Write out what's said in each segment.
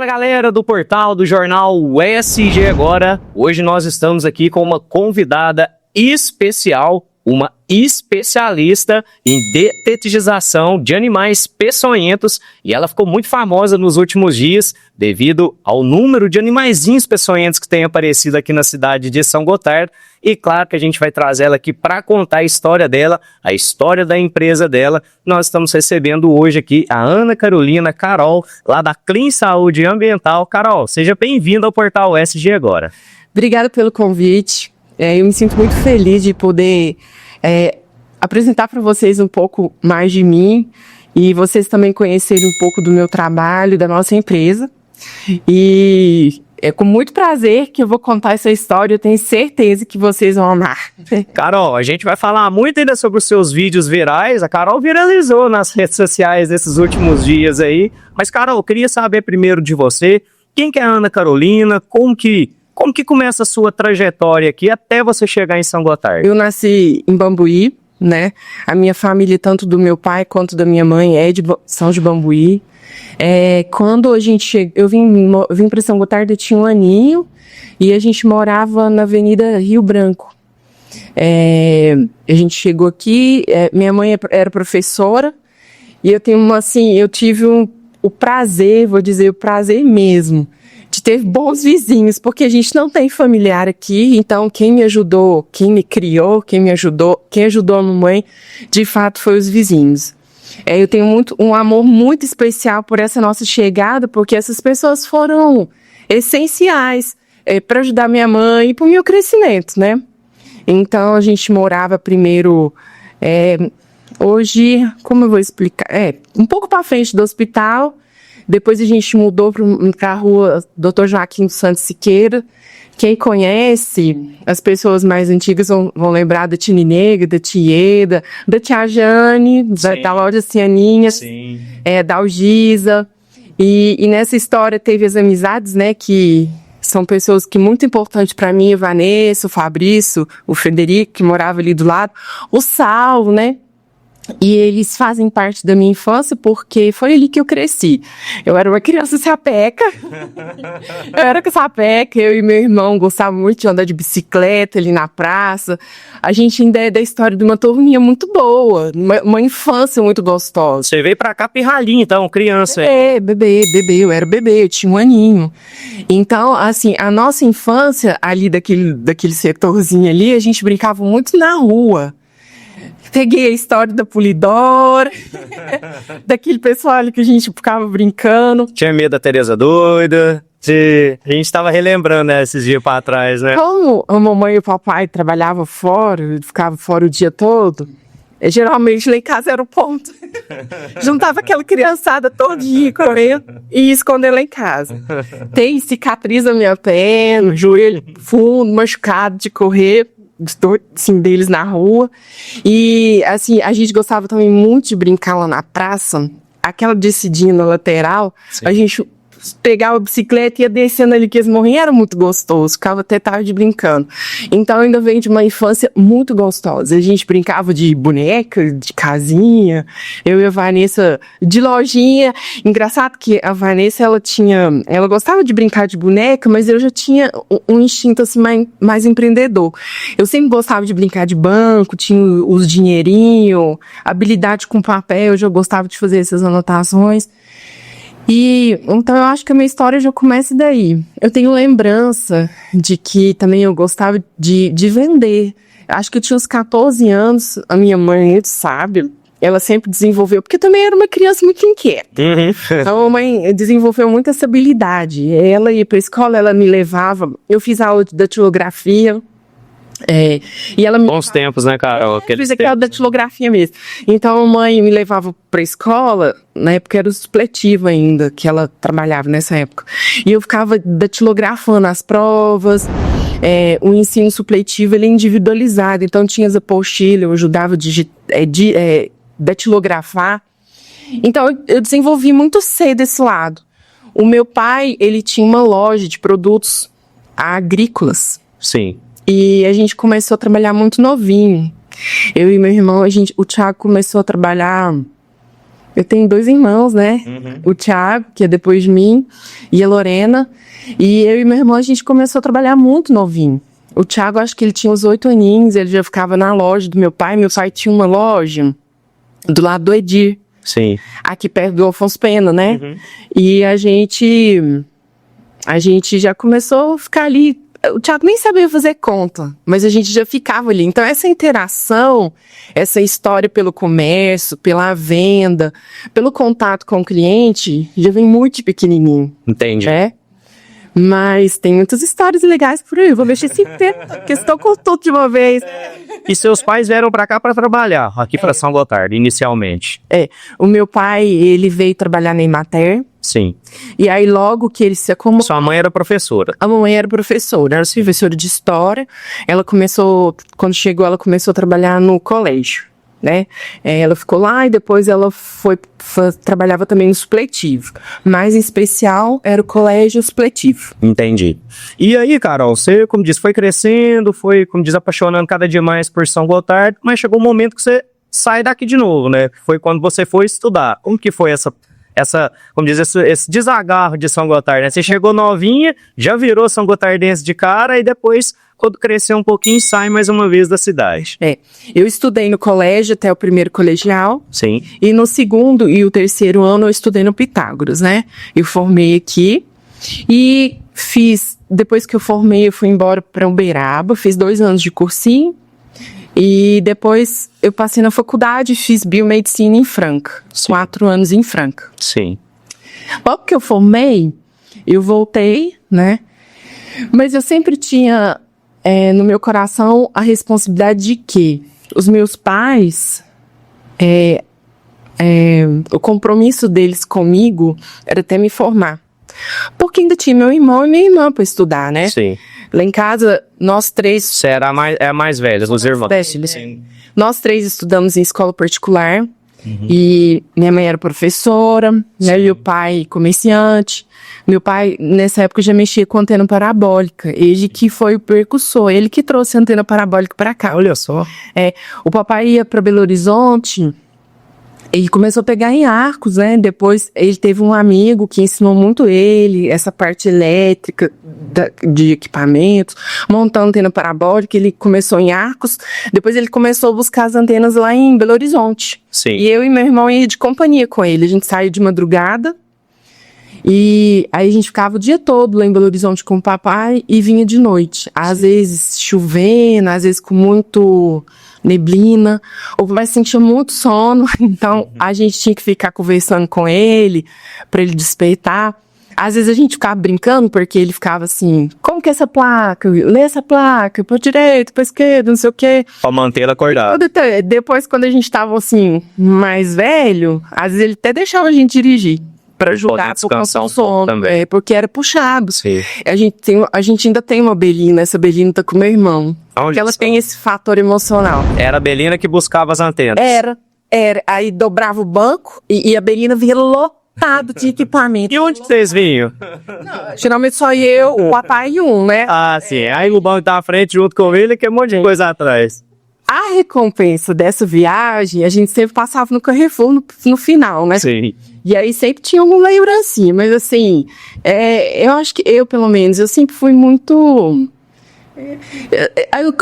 Fala galera do portal do jornal UESG Agora. Hoje nós estamos aqui com uma convidada especial, uma especialista em detetização de animais peçonhentos, e ela ficou muito famosa nos últimos dias devido ao número de animaizinhos peçonhentos que tem aparecido aqui na cidade de São Gotardo. E claro que a gente vai trazer ela aqui para contar a história dela, a história da empresa dela. Nós estamos recebendo hoje aqui a Ana Carolina Carol, lá da Clean Saúde Ambiental. Carol, seja bem-vinda ao portal UESG Agora. Obrigada pelo convite. Eu me sinto muito feliz de poder apresentar para vocês um pouco mais de mim e vocês também conhecerem um pouco do meu trabalho, da nossa empresa. E é com muito prazer que eu vou contar essa história. Eu tenho certeza que vocês vão amar. Carol, a gente vai falar muito ainda sobre os seus vídeos virais. A Carol viralizou nas redes sociais nesses últimos dias aí. Mas, Carol, eu queria saber primeiro de você, quem que é a Ana Carolina, como que começa a sua trajetória aqui até você chegar em São Gotardo? Eu nasci em Bambuí, né? A minha família, tanto do meu pai quanto da minha mãe, são de Bambuí. Quando a gente chegou, eu vim para São Gotardo, eu tinha 1 aninho, e a gente morava na Avenida Rio Branco. A gente chegou aqui, minha mãe era professora, e eu tive o prazer, vou dizer, o prazer mesmo, de ter bons vizinhos, porque a gente não tem familiar aqui, então quem me ajudou, quem me criou, quem ajudou a mamãe, de fato foi os vizinhos. Eu tenho um amor muito especial por essa nossa chegada, porque essas pessoas foram essenciais para ajudar minha mãe e para o meu crescimento, né? Então a gente morava primeiro, hoje, como eu vou explicar? Um pouco para frente do hospital. Depois a gente mudou para a rua Dr. Joaquim dos Santos Siqueira. Quem conhece, as pessoas mais antigas vão lembrar da Tia Negra, da Tieda, da Tia Jane, da loja Cianinhas, da Algisa. E nessa história teve as amizades, né, que são pessoas que muito importantes para mim, a Vanessa, o Fabrício, o Frederico, que morava ali do lado, o Sal, né? E eles fazem parte da minha infância porque foi ali que eu cresci. Eu era uma criança sapeca. Eu e meu irmão gostávamos muito de andar de bicicleta ali na praça. A gente ainda é da história de uma turminha muito boa, uma infância muito gostosa. Você veio pra cá pirralhinha, então, criança. Bebê, eu era bebê, eu tinha 1 aninho. Então, assim, a nossa infância ali daquele setorzinho ali, a gente brincava muito na rua. Peguei a história da Polidora, daquele pessoal ali que a gente ficava brincando. Tinha medo da Tereza doida. A gente tava relembrando, né, esses dias pra trás, né? Como a mamãe e o papai trabalhavam fora, ficavam fora o dia todo, geralmente lá em casa era o ponto. Juntava aquela criançada todo dia correndo e ia esconder lá em casa. Tem cicatriz na minha perna, joelho fundo, machucado de correr. Assim, deles na rua. E assim, a gente gostava também muito de brincar lá na praça, aquela descidinha na lateral. Sim. A gente pegava a bicicleta e ia descendo ali que eles morriam, era muito gostoso, ficava até tarde brincando. Então ainda vem de uma infância muito gostosa. A gente brincava de boneca, de casinha, eu e a Vanessa de lojinha. Engraçado que a Vanessa, ela gostava de brincar de boneca, mas eu já tinha um instinto assim mais empreendedor. Eu sempre gostava de brincar de banco, tinha os dinheirinhos, habilidade com papel, eu já gostava de fazer essas anotações. E então eu acho que a minha história já começa daí. Eu tenho lembrança de que também eu gostava de vender. Acho que eu tinha uns 14 anos, a minha mãe, sabe, ela sempre desenvolveu, porque eu também era uma criança muito inquieta. Então a mãe desenvolveu muito essa habilidade. Ela ia pra escola, ela me levava, eu fiz aula de datilografia. E ela bons tempos, né, Carol? Eu fiz aquela datilografia mesmo. Então a mãe me levava pra escola, na época era o supletivo ainda, que ela trabalhava nessa época. E eu ficava datilografando as provas. O ensino supletivo, ele é individualizado, então tinha as apostilas, eu ajudava a datilografar. Então eu desenvolvi muito cedo esse lado. O meu pai, ele tinha uma loja de produtos agrícolas. Sim. E a gente começou a trabalhar muito novinho. Eu e meu irmão, o Thiago começou a trabalhar Eu tenho 2 irmãos, né? O Thiago, que é depois de mim, e a Lorena. E eu e meu irmão, a gente começou a trabalhar muito novinho. O Thiago, acho que ele tinha uns 8 aninhos, ele já ficava na loja do meu pai. Meu pai tinha uma loja do lado do Edir, Sim. aqui perto do Alfonso Pena, né? E a gente já começou a ficar ali. O Thiago nem sabia fazer conta, mas a gente já ficava ali. Então, essa interação, essa história pelo comércio, pela venda, pelo contato com o cliente, já vem muito de pequenininho. Entendi. Mas tem muitas histórias legais por aí. Vou mexer esse tempo, porque estou com tudo de uma vez. E seus pais vieram pra cá pra trabalhar, aqui pra São Gotardo, inicialmente? O meu pai, ele veio trabalhar na Emater. Sim. E aí, logo que ele se acomodou. Sua mãe era professora? A mamãe era professora de história. Ela começou, quando chegou, ela começou a trabalhar no colégio, né? Ela ficou lá e depois ela trabalhava também no supletivo. Mas, em especial, era o colégio supletivo. Entendi. E aí, Carol, você, como diz, foi crescendo, foi, como diz, apaixonando cada dia mais por São Gotardo, mas chegou um momento que você sai daqui de novo, né? Foi quando você foi estudar. Como que foi essa como diz, esse desagarro de São Gotardo, né? Você chegou novinha, já virou São Gotardense de cara e depois, quando cresceu um pouquinho, sai mais uma vez da cidade. Eu estudei no colégio até o primeiro colegial. Sim. E no segundo e o terceiro ano eu estudei no Pitágoras, né? Eu formei aqui e depois que eu formei, eu fui embora para Uberaba, fiz 2 anos de cursinho. E depois eu passei na faculdade e fiz biomedicina em Franca. 4 anos em Franca. Sim. Logo que eu formei, eu voltei, né? Mas eu sempre tinha no meu coração a responsabilidade de que os meus pais, o compromisso deles comigo era até me formar. Porque ainda tinha meu irmão e minha irmã para estudar, né? Sim. Lá em casa, nós 3... Você era a mais velha, os irmãos. Sim. Nós 3 estudamos em escola particular. E minha mãe era professora, né? Meu pai comerciante. Meu pai, nessa época, já mexia com antena parabólica. Ele que foi o precursor, ele que trouxe a antena parabólica para cá. Olha só. O papai ia para Belo Horizonte e começou a pegar em Arcos, né? Depois ele teve um amigo que ensinou muito ele, essa parte elétrica de equipamentos, montando antena parabólica. Ele começou em Arcos, depois ele começou a buscar as antenas lá em Belo Horizonte. Sim. E eu e meu irmão ia de companhia com ele. A gente saía de madrugada e aí a gente ficava o dia todo lá em Belo Horizonte com o papai e vinha de noite. Às vezes chovendo, às vezes com muito neblina, ou vai sentir muito sono, então a gente tinha que ficar conversando com ele para ele despertar. Às vezes a gente ficava brincando, porque ele ficava assim, como que é essa placa? Lê essa placa, pra direita, pra esquerda, não sei o quê. Pra manter ela acordada. Depois, quando a gente tava assim, mais velho, às vezes ele até deixava a gente dirigir. Pra ajudar por causa do sono, porque era puxado. Sim. A gente ainda tem uma Belina, essa Belina tá com meu irmão. Porque ela tem esse fator emocional. Era a Belina que buscava as antenas. Era. Aí dobrava o banco e a Belina vinha lotado de equipamento. E onde vocês vinham? Geralmente só eu, o papai e né? Ah, sim. Aí o banco tá à frente junto com ele, que é um monte de coisa atrás. A recompensa dessa viagem, a gente sempre passava no Carrefour no final, né? Sim. E aí sempre tinha alguma lembrancinha, mas assim, eu acho que pelo menos, eu sempre fui muito...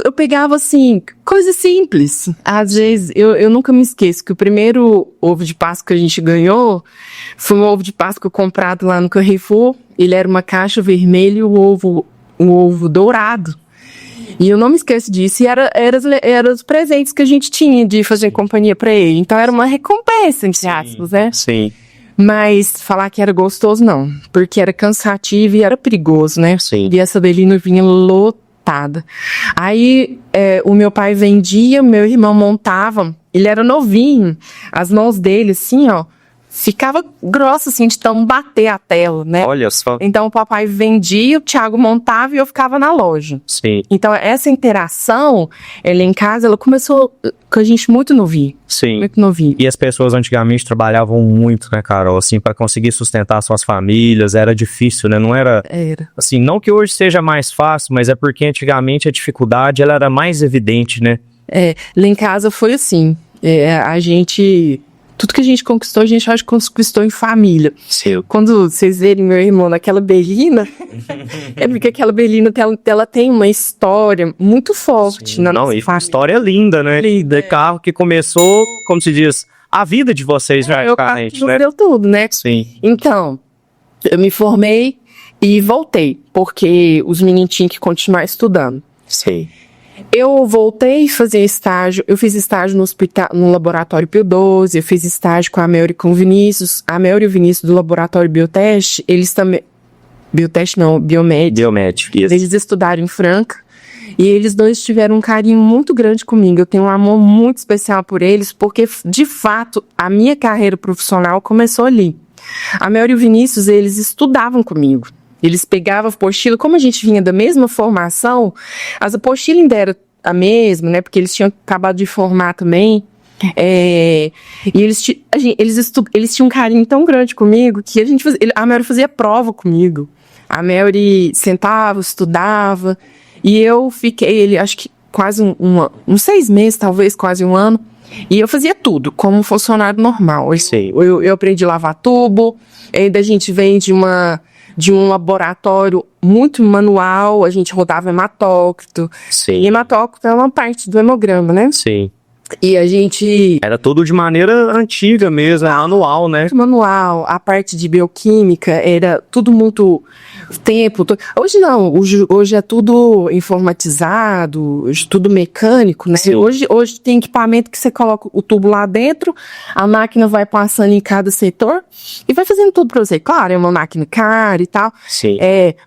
Eu pegava assim, coisas simples. Às vezes, eu nunca me esqueço que o primeiro ovo de Páscoa que a gente ganhou foi um ovo de Páscoa comprado lá no Carrefour. Ele era uma caixa vermelha e o ovo dourado. E eu não me esqueço disso. E era os presentes que a gente tinha de fazer companhia pra ele. Então era uma recompensa, entre aspas, né? Sim. Mas falar que era gostoso, não. Porque era cansativo e era perigoso, né? Sim. E essa Belina vinha lotada. Aí o meu pai vendia, meu irmão montava. Ele era novinho. As mãos dele, assim, ó, ficava grossa, assim, de tão bater a tela, né? Olha só. Então o papai vendia, o Thiago montava e eu ficava na loja. Sim. Então essa interação, ela em casa, ela começou com a gente muito novinho. Sim. Muito novinho. E as pessoas antigamente trabalhavam muito, né, Carol? Assim, para conseguir sustentar suas famílias, era difícil, né? Não era... Era. Assim, não que hoje seja mais fácil, mas é porque antigamente a dificuldade, ela era mais evidente, né? Lá em casa foi assim. A gente... tudo que a gente conquistou, a gente acha que conquistou em família. Sim. Quando vocês verem meu irmão naquela Belina, é porque aquela Belina, ela tem uma história muito forte na Não, nossa e família. história linda, né? Linda. Carro que começou, como se diz, a vida de vocês, praticamente, né? Deu tudo, né? Sim. Então, eu me formei e voltei, porque os meninos tinham que continuar estudando. Sim. Eu voltei a fazer estágio, eu fiz estágio no hospital, no laboratório Pio 12, eu fiz estágio com a Mel e com o Vinícius. A Mel e o Vinícius do laboratório Bioteste, eles também... Bioteste não, Biomed. Biomédico, isso. Eles estudaram em Franca e eles dois tiveram um carinho muito grande comigo. Eu tenho um amor muito especial por eles, porque, de fato, a minha carreira profissional começou ali. A Mel e o Vinícius, eles estudavam comigo. Eles pegavam a apostila, como a gente vinha da mesma formação, as apostilas ainda eram a mesma, né? Porque eles tinham acabado de formar também. E eles tinham um carinho tão grande comigo que a Mel fazia prova comigo. A Mel sentava, estudava, e eu fiquei, acho que quase uns 6 meses, talvez quase um ano, e eu fazia tudo, como um funcionário normal. Eu aprendi a lavar tubo, ainda a gente vem de um laboratório muito manual, a gente rodava hematócrito. Sim. E hematócrito é uma parte do hemograma, né? Sim. E a gente... Era tudo de maneira antiga mesmo, anual, né? Manual, a parte de bioquímica era tudo muito tempo. Hoje não, hoje é tudo informatizado, tudo mecânico, né? Hoje tem equipamento que você coloca o tubo lá dentro, a máquina vai passando em cada setor e vai fazendo tudo pra você. Claro, é uma máquina cara e tal. Sim.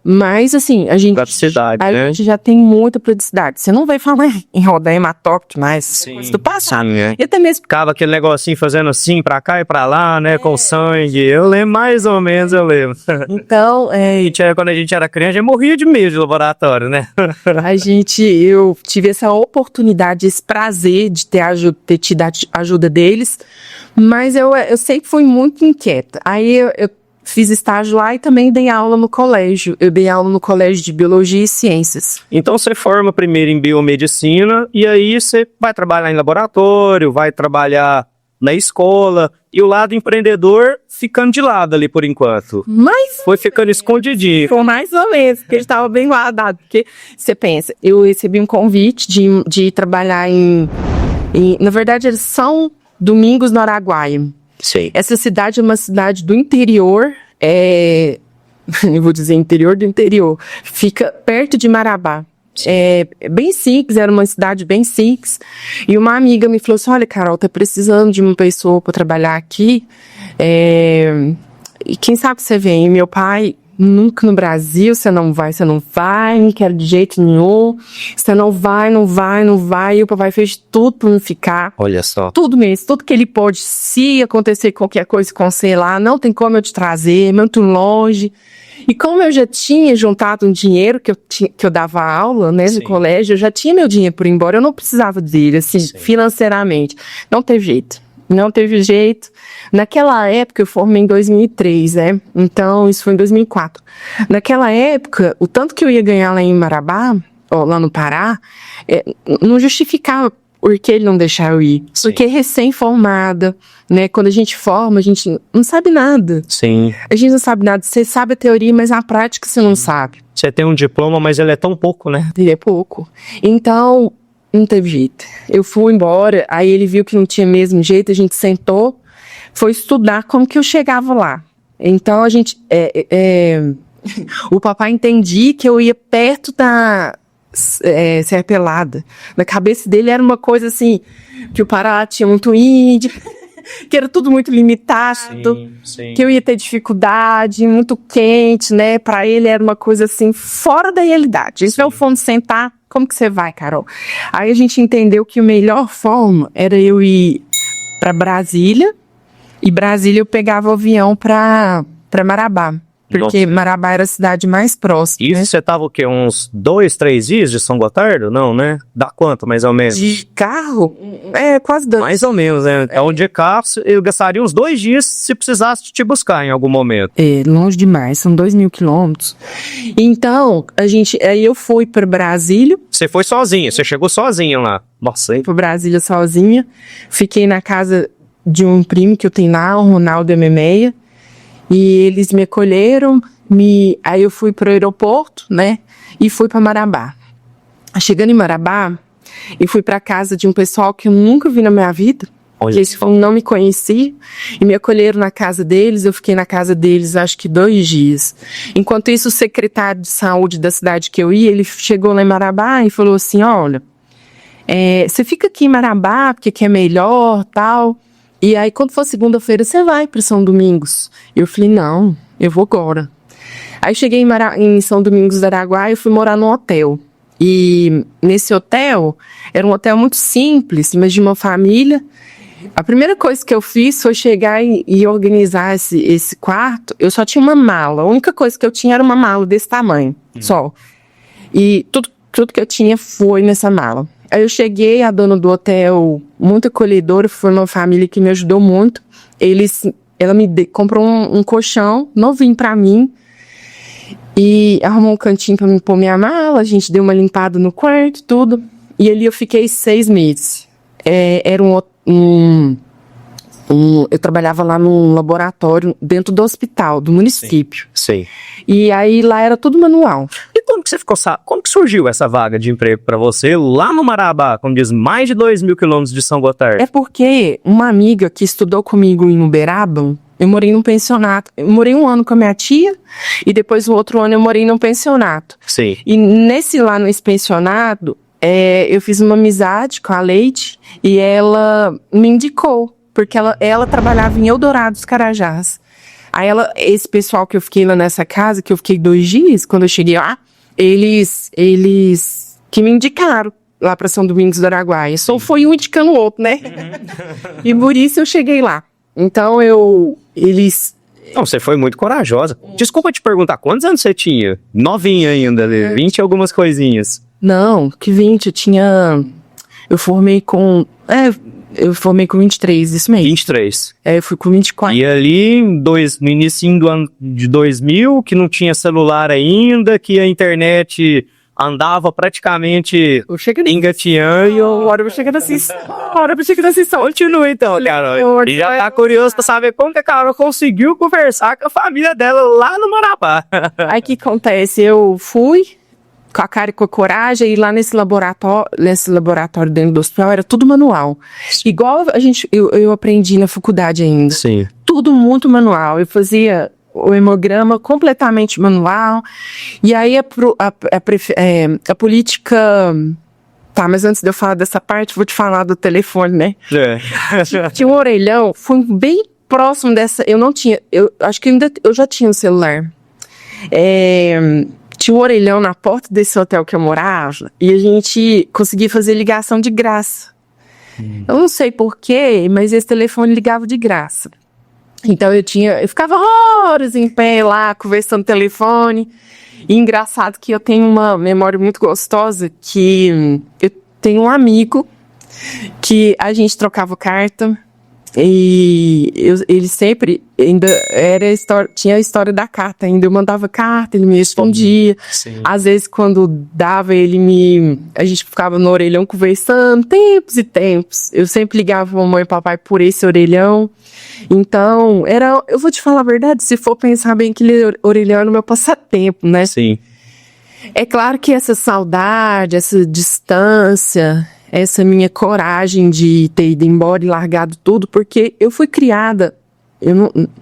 Mas assim, a gente já tem muita praticidade. Você não vai falar em rodar hematócrito mais. Sim. Do passado. Né? E até mesmo ficava aquele negocinho fazendo assim pra cá e pra lá, né? Com sangue. Eu lembro mais ou menos, eu lembro. Então, quando a gente era criança, a gente morria de medo de laboratório, né? Eu tive essa oportunidade, esse prazer de ter tido a ajuda deles, mas eu sempre fui muito inquieta. Aí eu fiz estágio lá e também dei aula no colégio. Eu dei aula no colégio de Biologia e Ciências. Então você forma primeiro em Biomedicina e aí você vai trabalhar em laboratório, vai trabalhar na escola e o lado empreendedor ficando de lado ali por enquanto. Mas foi ficando escondidinho. Foi mais ou menos, porque ele estava bem guardado. Porque você pensa, eu recebi um convite de trabalhar na verdade, eles são Domingos no Araguaia. Sim. Essa cidade é uma cidade do interior, eu vou dizer interior do interior, fica perto de Marabá. É bem simples, era uma cidade bem simples. E uma amiga me falou assim, olha, Carol, tá precisando de uma pessoa para trabalhar aqui. E quem sabe você vem? E meu pai, nunca no Brasil, você não vai, não quero de jeito nenhum. Você não vai. E o papai fez tudo pra me ficar. Olha só. Tudo mesmo, tudo que ele pode. Se acontecer qualquer coisa com você lá, não tem como eu te trazer, muito longe. E como eu já tinha juntado um dinheiro que eu dava aula, né, de colégio, eu já tinha meu dinheiro por ir embora, eu não precisava dele, assim, financeiramente. Não teve jeito. Naquela época, eu formei em 2003, né? Então, isso foi em 2004. Naquela época, o tanto que eu ia ganhar lá em Marabá, lá no Pará, não justificava por que ele não deixar eu ir. Porque recém-formada, né? Quando a gente forma, a gente não sabe nada. Sim. A gente não sabe nada. Você sabe a teoria, mas a prática você não sabe. Você tem um diploma, mas ele é tão pouco, né? Ele é pouco. Então, não teve jeito. Eu fui embora, aí ele viu que não tinha mesmo jeito, a gente sentou, foi estudar como que eu chegava lá. Então, a gente... o papai entendia que eu ia perto da... Serpelada. Na cabeça dele era uma coisa assim, que o Pará tinha muito índio, que era tudo muito limitado, sim. Que eu ia ter dificuldade, muito quente, né? Pra ele era uma coisa assim, fora da realidade. Então, fomos sentar, como que você vai, Carol? Aí a gente entendeu que a melhor forma era eu ir pra Brasília, e Brasília eu pegava o avião pra Marabá. Porque Marabá era a cidade mais próxima. Isso, né? Você tava o quê? Uns 2, 3 dias de São Gotardo? Não, né? Dá quanto, mais ou menos? De carro? Quase 2. Mais ou menos, né? É onde de carro, eu gastaria uns 2 dias se precisasse te buscar em algum momento. Longe demais, são 2.000 quilômetros. Então, aí eu fui para Brasília. Você foi sozinha, você chegou sozinha lá. Nossa, hein? Para Brasília sozinha. Fiquei na casa de um primo que eu tenho lá, o Ronaldo M6, e eles me acolheram, aí eu fui pro aeroporto, né, e fui para Marabá. Chegando em Marabá, eu fui para casa de um pessoal que eu nunca vi na minha vida, que eles não me conheciam, e me acolheram na casa deles. Eu fiquei na casa deles acho que 2 dias. Enquanto isso, o secretário de saúde da cidade que eu ia, ele chegou lá em Marabá e falou assim, olha, você fica aqui em Marabá, porque aqui é melhor, tal, e aí quando for segunda-feira você vai para São Domingos. Eu falei, não, eu vou agora. Aí cheguei em São Domingos do Araguaia e fui morar num hotel. E nesse hotel, era um hotel muito simples, mas de uma família. A primeira coisa que eu fiz foi chegar e organizar esse quarto. Eu só tinha uma mala. A única coisa que eu tinha era uma mala desse tamanho, só. E tudo que eu tinha foi nessa mala. Aí eu cheguei, a dona do hotel, muito acolhedora, foi uma família que me ajudou muito. Ela comprou um colchão novinho pra mim e arrumou um cantinho pra me pôr minha mala. A gente deu uma limpada no quarto, tudo. E ali eu fiquei 6 meses. Era eu trabalhava lá num laboratório dentro do hospital, do município. Sim. E aí lá era tudo manual. E como que surgiu essa vaga de emprego para você lá no Marabá, como diz, mais de 2.000 quilômetros de São Gotardo? É porque uma amiga que estudou comigo em Uberaba, eu morei num pensionato. Eu morei 1 ano com a minha tia e depois o outro ano eu morei num pensionato. Sim. E nesse pensionato, eu fiz uma amizade com a Leite e ela me indicou, porque ela trabalhava em Eldorado dos Carajás. Aí esse pessoal que eu fiquei lá nessa casa, que eu fiquei 2 dias, quando eu cheguei lá, eles que me indicaram lá para São Domingos do Araguaia. Só foi um indicando o outro, né? E por isso eu cheguei lá. Então Não, você foi muito corajosa. Desculpa te perguntar, quantos anos você tinha? Novinha ainda, 20 e algumas coisinhas. Não, que 20, eu formei com 23, isso mesmo. 23. Eu fui com 24. E ali, no início do ano de 2000, que não tinha celular ainda, que a internet andava praticamente engateando. Agora eu vou chegando assim. Continua então, Carol. E já tá curioso pra saber como que a Carol conseguiu conversar com a família dela lá no Marabá. Aí o que acontece? Eu fui com a cara e com a coragem, e lá nesse laboratório dentro do hospital era tudo manual. Igual eu aprendi na faculdade ainda. Sim. Tudo muito manual. Eu fazia o hemograma completamente manual. E aí a política... Tá, mas antes de eu falar dessa parte, vou te falar do telefone, né? Tinha um orelhão, fui bem próximo dessa... Eu acho que eu já tinha um celular. Tinha um orelhão na porta desse hotel que eu morava e a gente conseguia fazer ligação de graça. Eu não sei porquê, mas esse telefone ligava de graça. Então eu ficava horas em pé lá, conversando no telefone. E engraçado que eu tenho uma memória muito gostosa, que eu tenho um amigo que a gente trocava carta. E ele sempre ainda tinha a história da carta ainda. Eu mandava carta, ele me respondia. Sim. Às vezes, quando dava, a gente ficava no orelhão conversando, tempos e tempos. Eu sempre ligava pra mamãe e papai por esse orelhão. Então, eu vou te falar a verdade, se for pensar bem, aquele orelhão era o meu passatempo, né? Sim. É claro que essa saudade, essa distância, essa minha coragem de ter ido embora e largado tudo, porque eu fui criada,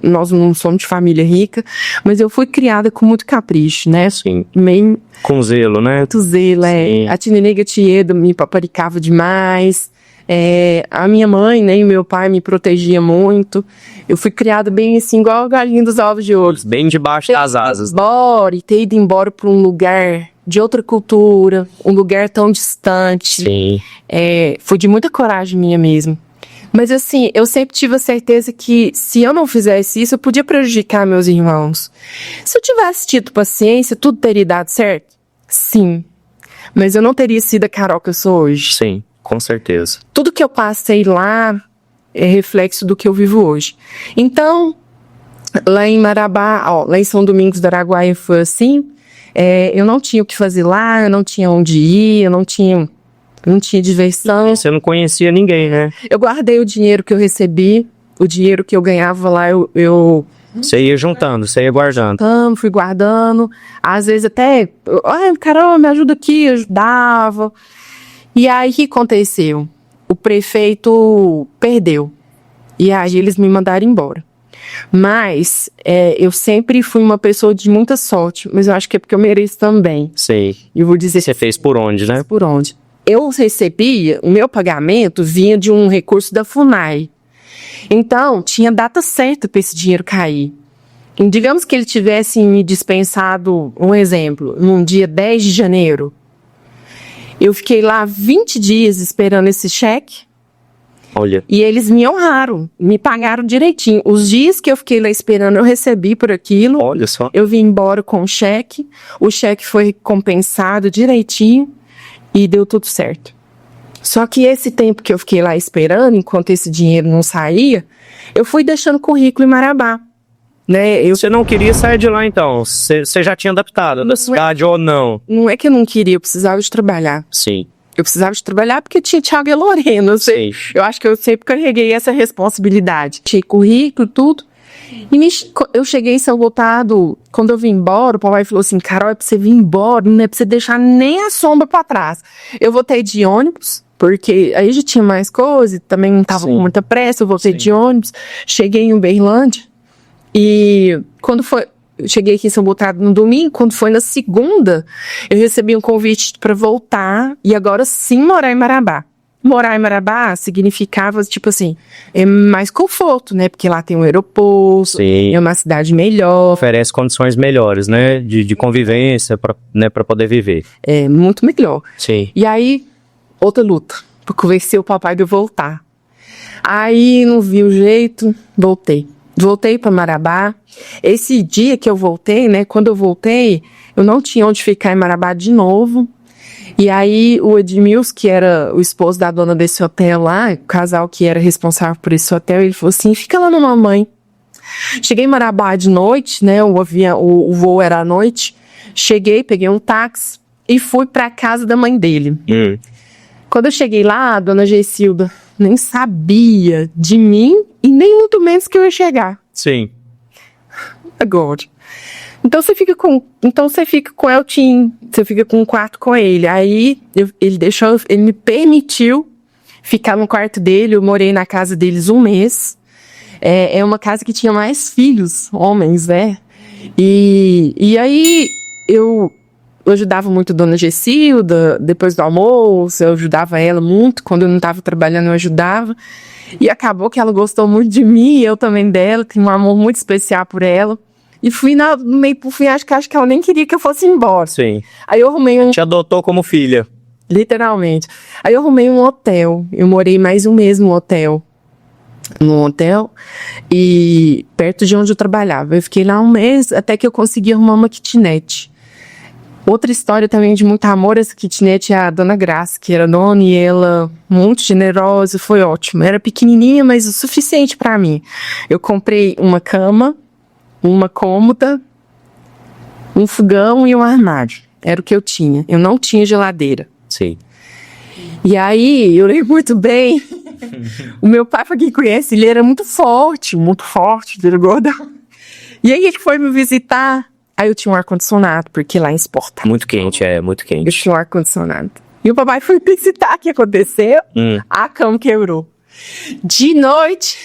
nós não somos de família rica, mas eu fui criada com muito capricho, né? Sim. Meio Com zelo, né? muito zelo, Sim. A tia Nega Tiedo me paparicava demais, a minha mãe, né, e meu pai me protegia muito. Eu fui criada bem assim, igual a galinha dos ovos de ouro. Bem debaixo das asas. Ter ido embora para um lugar de outra cultura, um lugar tão distante. Sim. Foi de muita coragem minha mesmo. Mas assim, eu sempre tive a certeza que se eu não fizesse isso, eu podia prejudicar meus irmãos. Se eu tivesse tido paciência, tudo teria dado certo? Sim. Mas eu não teria sido a Carol que eu sou hoje. Sim, com certeza. Tudo que eu passei lá é reflexo do que eu vivo hoje. Então, lá em Marabá, lá em São Domingos do Araguaia foi assim. Eu não tinha o que fazer lá, eu não tinha onde ir, eu não tinha não tinha diversão. Você não conhecia ninguém, né? Eu guardei o dinheiro que eu recebi, o dinheiro que eu ganhava lá, eu Você ia juntando, você ia guardando. fui guardando. Às vezes até, ai, Carol, me ajuda aqui, eu ajudava. E aí, o que aconteceu? O prefeito perdeu. E aí, eles me mandaram embora. Mas, eu sempre fui uma pessoa de muita sorte. Mas eu acho que é porque eu mereço também. Sei. E eu vou dizer Você fez por onde, né? por onde. Eu recebia, o meu pagamento vinha de um recurso da FUNAI. Então, tinha data certa para esse dinheiro cair. E digamos que ele tivesse me dispensado, um exemplo, num dia 10 de janeiro. Eu fiquei lá 20 dias esperando esse cheque Olha. e eles me honraram, me pagaram direitinho. Os dias que eu fiquei lá esperando, eu recebi por aquilo. Olha só. Eu vim embora com o cheque foi compensado direitinho e deu tudo certo. Só que esse tempo que eu fiquei lá esperando, enquanto esse dinheiro não saía, eu fui deixando currículo em Marabá. Né? Você não queria sair de lá, então? Você já tinha adaptado da cidade ou não? Não é que eu não queria, eu precisava de trabalhar. Sim. Eu precisava de trabalhar porque tinha Thiago e Lorena. Eu acho que eu sempre carreguei essa responsabilidade. Tinha currículo, tudo. E eu cheguei em São Gotardo, quando eu vim embora, o papai falou assim, Carol, é pra você vir embora, não é pra você deixar nem a sombra pra trás. Eu voltei de ônibus, porque aí já tinha mais coisa, também não tava com muita pressa, eu voltei de ônibus, cheguei em Uberlândia, e quando foi, eu cheguei aqui em São Gotardo no domingo, quando foi na segunda, eu recebi um convite pra voltar, e agora sim morar em Marabá. Morar em Marabá significava, tipo assim, mais conforto, né? Porque lá tem um aeroporto, é uma cidade melhor. Oferece condições melhores, né? De convivência, pra poder viver. É, muito melhor. Sim. E aí, outra luta, pra convencer o papai de eu voltar. Aí, não vi o jeito, voltei. Voltei pra Marabá. Esse dia que eu voltei, né? Quando eu voltei, eu não tinha onde ficar em Marabá de novo. E aí, o Edmilson, que era o esposo da dona desse hotel lá, o casal que era responsável por esse hotel, ele falou assim, fica lá na mamãe. Cheguei em Marabá de noite, né, o voo era à noite. Cheguei, peguei um táxi e fui pra casa da mãe dele. Quando eu cheguei lá, a dona Gessilda nem sabia de mim e nem muito menos que eu ia chegar. Sim. Agora. Então você fica com o Eltim, você fica com um quarto com ele. Aí ele me permitiu ficar no quarto dele, eu morei na casa deles um mês. É uma casa que tinha mais filhos, homens, né? E aí eu ajudava muito a dona Gessilda, depois do almoço, eu ajudava ela muito, quando eu não estava trabalhando eu ajudava. E acabou que ela gostou muito de mim, eu também dela, tenho um amor muito especial por ela. E fui no meio pro fim, acho que ela nem queria que eu fosse embora. Sim. Aí eu arrumei Te adotou como filha. Literalmente. Aí eu arrumei um hotel. Eu morei mais um mês no hotel. E perto de onde eu trabalhava. Eu fiquei lá um mês até que eu consegui arrumar uma kitnet. Outra história também de muito amor, essa kitnet é a Dona Graça, que era dona e ela muito generosa, foi ótimo. Era pequenininha, mas o suficiente pra mim. Eu comprei uma cama, uma cômoda, um fogão e um armário. Era o que eu tinha. Eu não tinha geladeira. Sim. E aí, eu lembro muito bem. O meu pai, pra quem conhece, ele era muito forte, ele era gordão. E aí ele foi me visitar. Aí eu tinha um ar-condicionado, porque lá em Esporta. Muito quente, muito quente. Eu tinha um ar-condicionado. E o papai foi me visitar, o que aconteceu? A cama quebrou. De noite,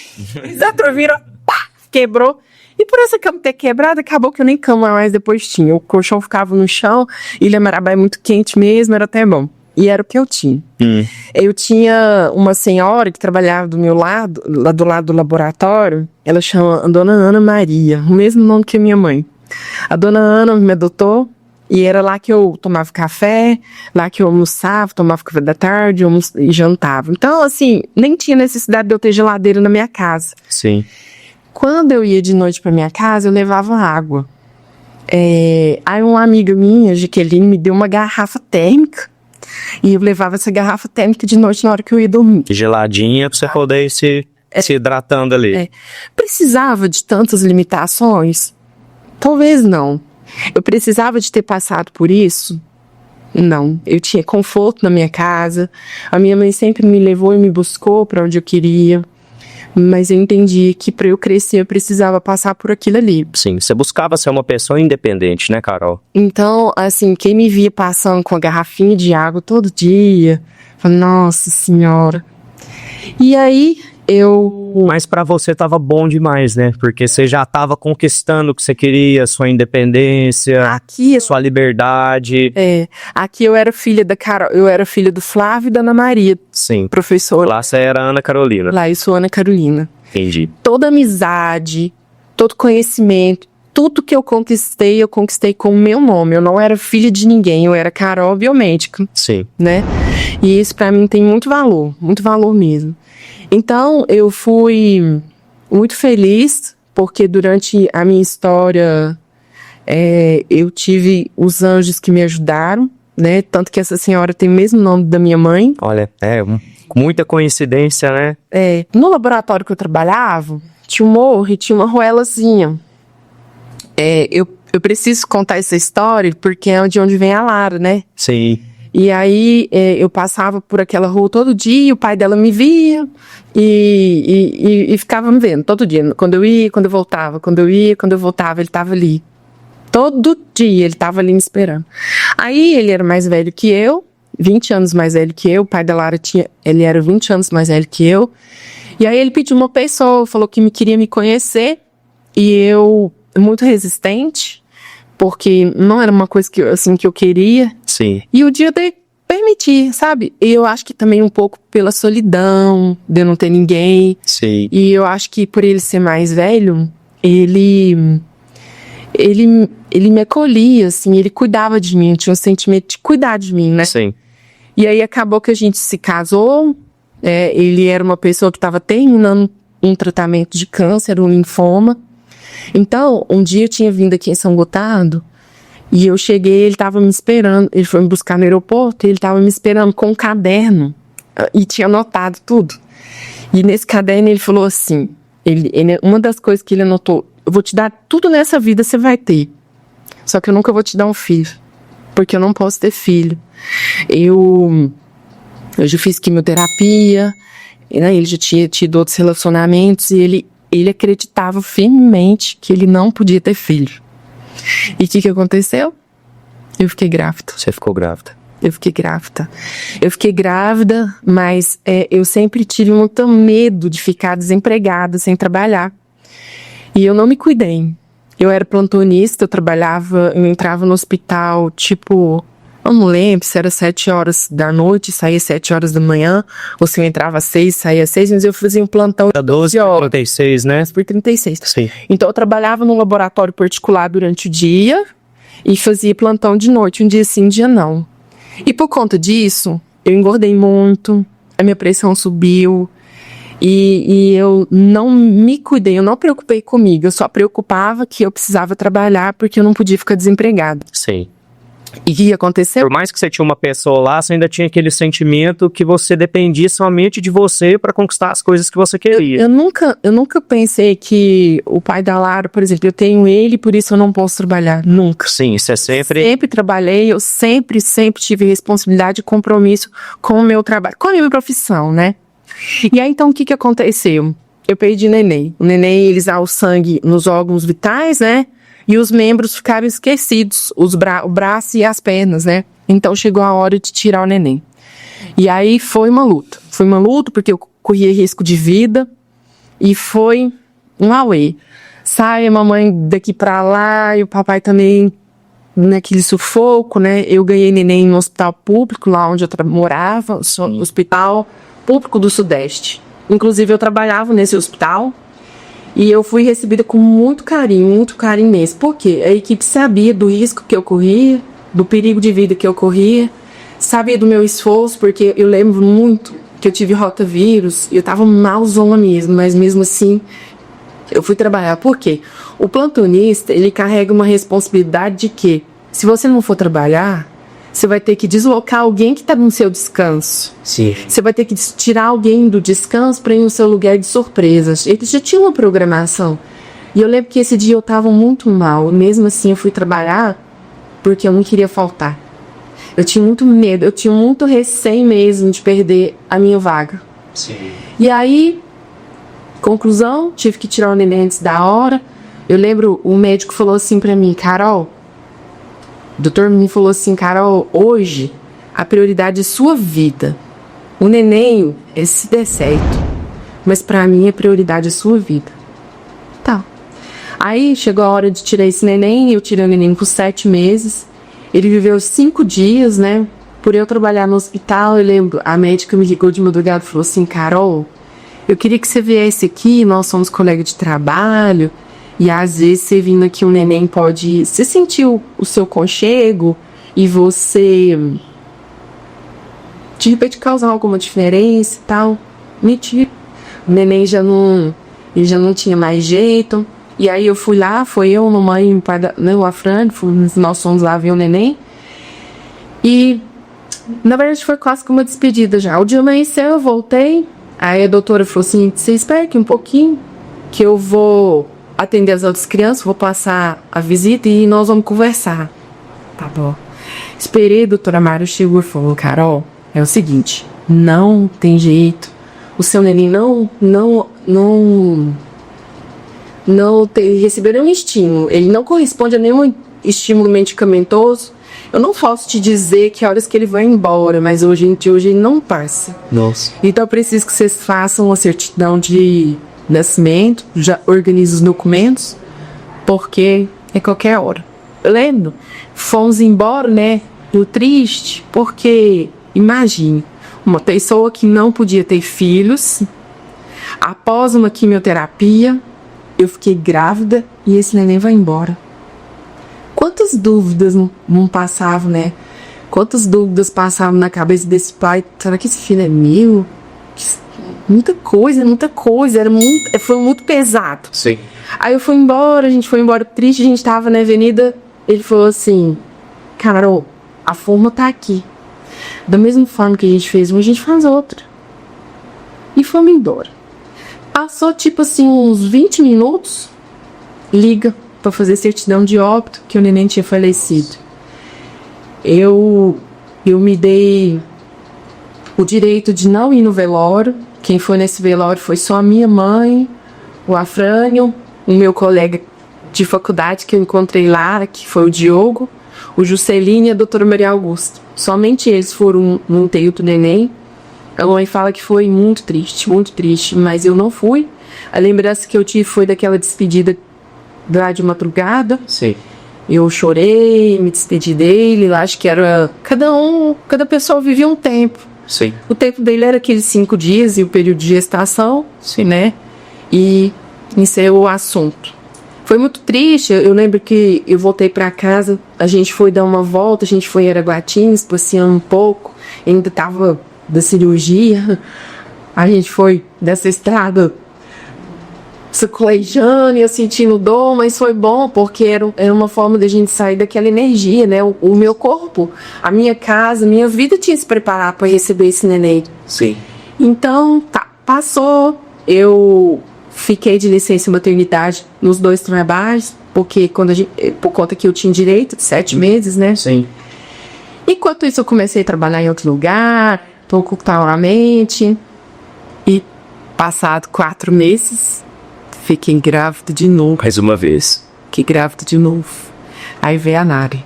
eles viram, pá, quebrou. E por essa cama ter quebrado, acabou que eu nem cama mais depois tinha. O colchão ficava no chão, Ilha Marabá é muito quente mesmo, era até bom. E era o que eu tinha. Eu tinha uma senhora que trabalhava do meu lado, lá do lado do laboratório, ela chama a Dona Ana Maria, o mesmo nome que a minha mãe. A Dona Ana me adotou e era lá que eu tomava café, lá que eu almoçava, tomava café da tarde e jantava. Então, assim, nem tinha necessidade de eu ter geladeira na minha casa. Sim. Quando eu ia de noite pra minha casa, eu levava água. Aí uma amiga minha, Jaqueline, me deu uma garrafa térmica. E eu levava essa garrafa térmica de noite na hora que eu ia dormir. Geladinha pra você poder ir se hidratando ali. Precisava de tantas limitações? Talvez não. Eu precisava de ter passado por isso? Não, eu tinha conforto na minha casa, a minha mãe sempre me levou e me buscou para onde eu queria, mas eu entendi que para eu crescer eu precisava passar por aquilo ali. Sim, você buscava ser uma pessoa independente, né, Carol? Então, assim, quem me via passando com a garrafinha de água todo dia, falava, nossa senhora. E aí, Mas pra você tava bom demais, né? Porque você já tava conquistando o que você queria, sua independência, aqui, sua liberdade. aqui eu era filha da Carol, eu era filha do Flávio e da Ana Maria, Sim. professor. Lá você era Ana Carolina. Lá eu sou Ana Carolina. Entendi. Toda amizade, todo conhecimento, tudo que eu conquistei com o meu nome. Eu não era filha de ninguém, eu era Carol biomédica, Sim. né? E isso pra mim tem muito valor mesmo. Então, eu fui muito feliz, porque durante a minha história, eu tive os anjos que me ajudaram, né? Tanto que essa senhora tem o mesmo nome da minha mãe. Olha, muita coincidência, né? No laboratório que eu trabalhava, tinha um morro e tinha uma ruelazinha. Eu preciso contar essa história, porque é de onde vem a Lara, né? Sim. E aí, eu passava por aquela rua todo dia, o pai dela me via e ficava me vendo todo dia. Quando eu ia, quando eu voltava, quando eu ia, quando eu voltava, ele estava ali. Todo dia ele estava ali me esperando. Aí, ele era mais velho que eu, 20 anos mais velho que eu, o pai da Lara ele era 20 anos mais velho que eu. E aí, ele pediu uma pessoa, falou que queria me conhecer, e eu, muito resistente, porque não era uma coisa que eu queria. Sim. E o dia de permitir, sabe? E eu acho que também um pouco pela solidão, de eu não ter ninguém. Sim. E eu acho que por ele ser mais velho, ele me acolhia, assim, ele cuidava de mim, tinha um sentimento de cuidar de mim, né? Sim. E aí acabou que a gente se casou, ele era uma pessoa que estava terminando um tratamento de câncer, um linfoma. Então, um dia eu tinha vindo aqui em São Gotardo, e eu cheguei, ele estava me esperando, ele foi me buscar no aeroporto, ele estava me esperando com um caderno, e tinha anotado tudo. E nesse caderno ele falou assim, uma das coisas que ele anotou, eu vou te dar tudo nessa vida, você vai ter, só que eu nunca vou te dar um filho, porque eu não posso ter filho. Eu já fiz quimioterapia, né, ele já tinha tido outros relacionamentos, e ele acreditava firmemente que ele não podia ter filho. E o que aconteceu? Eu fiquei grávida. Você ficou grávida? Eu fiquei grávida, mas eu sempre tive muito medo de ficar desempregada, sem trabalhar. E eu não me cuidei. Eu era plantonista, eu entrava no hospital, eu não lembro se era 7 horas da noite, saía 7 horas da manhã, ou se eu entrava às 6, saía às 6, mas eu fazia um plantão de 12 por 36, né? Por 36. Sim. Então eu trabalhava num laboratório particular durante o dia e fazia plantão de noite, um dia sim, um dia não. E por conta disso, eu engordei muito, a minha pressão subiu e eu não me cuidei, eu não preocupei comigo, eu só preocupava que eu precisava trabalhar porque eu não podia ficar desempregada. Sim. E o que aconteceu? Por mais que você tinha uma pessoa lá, você ainda tinha aquele sentimento que você dependia somente de você para conquistar as coisas que você queria. Eu nunca pensei que o pai da Lara, por exemplo, eu tenho ele, por isso eu não posso trabalhar. Nunca. Sim, você sempre... Sempre trabalhei, eu sempre tive responsabilidade e compromisso com o meu trabalho, com a minha profissão, né? E aí, então, o que aconteceu? Eu perdi neném. O neném, ele usava o sangue nos órgãos vitais, né? E os membros ficaram esquecidos, o braço e as pernas, né? Então chegou a hora de tirar o neném. E aí foi uma luta. Foi uma luta porque eu corria risco de vida e foi um auê. Sai a mamãe daqui pra lá e o papai também naquele sufoco, né? Eu ganhei neném no hospital público, lá onde eu morava, no Hospital Público do Sudeste. Inclusive eu trabalhava nesse hospital. E eu fui recebida com muito carinho mesmo. Por quê? A equipe sabia do risco que eu corria, do perigo de vida que eu corria, sabia do meu esforço, porque eu lembro muito que eu tive rotavírus e eu tava malzona mesmo, mas mesmo assim eu fui trabalhar. Por quê? O plantonista, ele carrega uma responsabilidade de que, se você não for trabalhar, você vai ter que deslocar alguém que está no seu descanso. Sim. Você vai ter que tirar alguém do descanso para ir no seu lugar de surpresas. Eles já tinham uma programação. E eu lembro que esse dia eu estava muito mal. Mesmo assim, eu fui trabalhar porque eu não queria faltar. Eu tinha muito medo, eu tinha muito receio mesmo de perder a minha vaga. Sim. E aí, conclusão, tive que tirar o neném antes da hora. Eu lembro, o médico falou assim pra mim, Carol, o doutor me falou assim, Carol, hoje a prioridade é sua vida. O neném, se der certo, mas pra mim a prioridade é sua vida. Tá. Aí chegou a hora de tirar esse neném, eu tirei o neném por 7 meses. Ele viveu 5 dias, né? Por eu trabalhar no hospital, eu lembro, a médica me ligou de madrugada e falou assim, Carol, eu queria que você viesse aqui, nós somos colegas de trabalho, e às vezes você vindo aqui, um neném pode... Você sentiu o seu conchego e você, de repente, causar alguma diferença e tal. Mentira. O neném ele já não tinha mais jeito. E aí eu fui lá, foi eu, mamãe, o pai a Fran, nós fomos lá ver o neném. E, na verdade, foi quase que uma despedida já. O dia amanheceu, eu voltei. Aí a doutora falou assim, você espera aqui um pouquinho, que eu vou atender as outras crianças, vou passar a visita e nós vamos conversar. Tá bom. Esperei, a doutora Mário chegou e falou, Carol, é o seguinte, não tem jeito. O seu neném não recebeu nenhum estímulo. Ele não corresponde a nenhum estímulo medicamentoso. Eu não posso te dizer que horas que ele vai embora, mas hoje ele não passa. Nossa. Então eu preciso que vocês façam uma certidão de nascimento, já organize os documentos, porque é qualquer hora. Eu lembro, fomos embora, né? Eu triste, porque imagine, uma pessoa que não podia ter filhos, após uma quimioterapia, eu fiquei grávida e esse neném vai embora. Quantas dúvidas não passavam, né? Quantas dúvidas passavam na cabeça desse pai? Será que esse filho é meu? Muita coisa. Foi muito pesado. Sim. Aí eu fui embora, a gente foi embora triste, a gente tava na avenida. Ele falou assim, Carol, a forma tá aqui. Da mesma forma que a gente fez uma, a gente faz outra. E fomos embora. Passou tipo assim uns 20 minutos, liga para fazer certidão de óbito que o neném tinha falecido. Eu me dei o direito de não ir no velório. Quem foi nesse velório foi só a minha mãe, o Afrânio, o meu colega de faculdade que eu encontrei lá, que foi o Diogo, o Juscelino e a doutora Maria Augusta. Somente eles foram no enterro do neném. A mãe fala que foi muito triste, mas eu não fui. A lembrança que eu tive foi daquela despedida lá de madrugada. Sim. Eu chorei, me despedi dele, acho que era... Cada pessoa vivia um tempo. Sim. O tempo dele era aqueles 5 dias e o período de gestação, sim, né? E encerrou o assunto. Foi muito triste, eu lembro que eu voltei pra casa, a gente foi dar uma volta, a gente foi em Araguatins, passeando um pouco, ainda tava da cirurgia, a gente foi dessa estrada sacolejando e eu sentindo dor, mas foi bom porque era uma forma da gente sair daquela energia, né? O meu corpo, a minha casa, a minha vida tinha que se preparar para receber esse neném. Sim. Então, tá, passou, eu fiquei de licença maternidade nos 2 trabalhos, porque por conta que eu tinha direito de 7 meses, né? Sim. Enquanto isso eu comecei a trabalhar em outro lugar, ocupar a mente, e passado 4 meses, fiquei grávida de novo. Mais uma vez. Fiquei grávida de novo. Aí veio a Nari.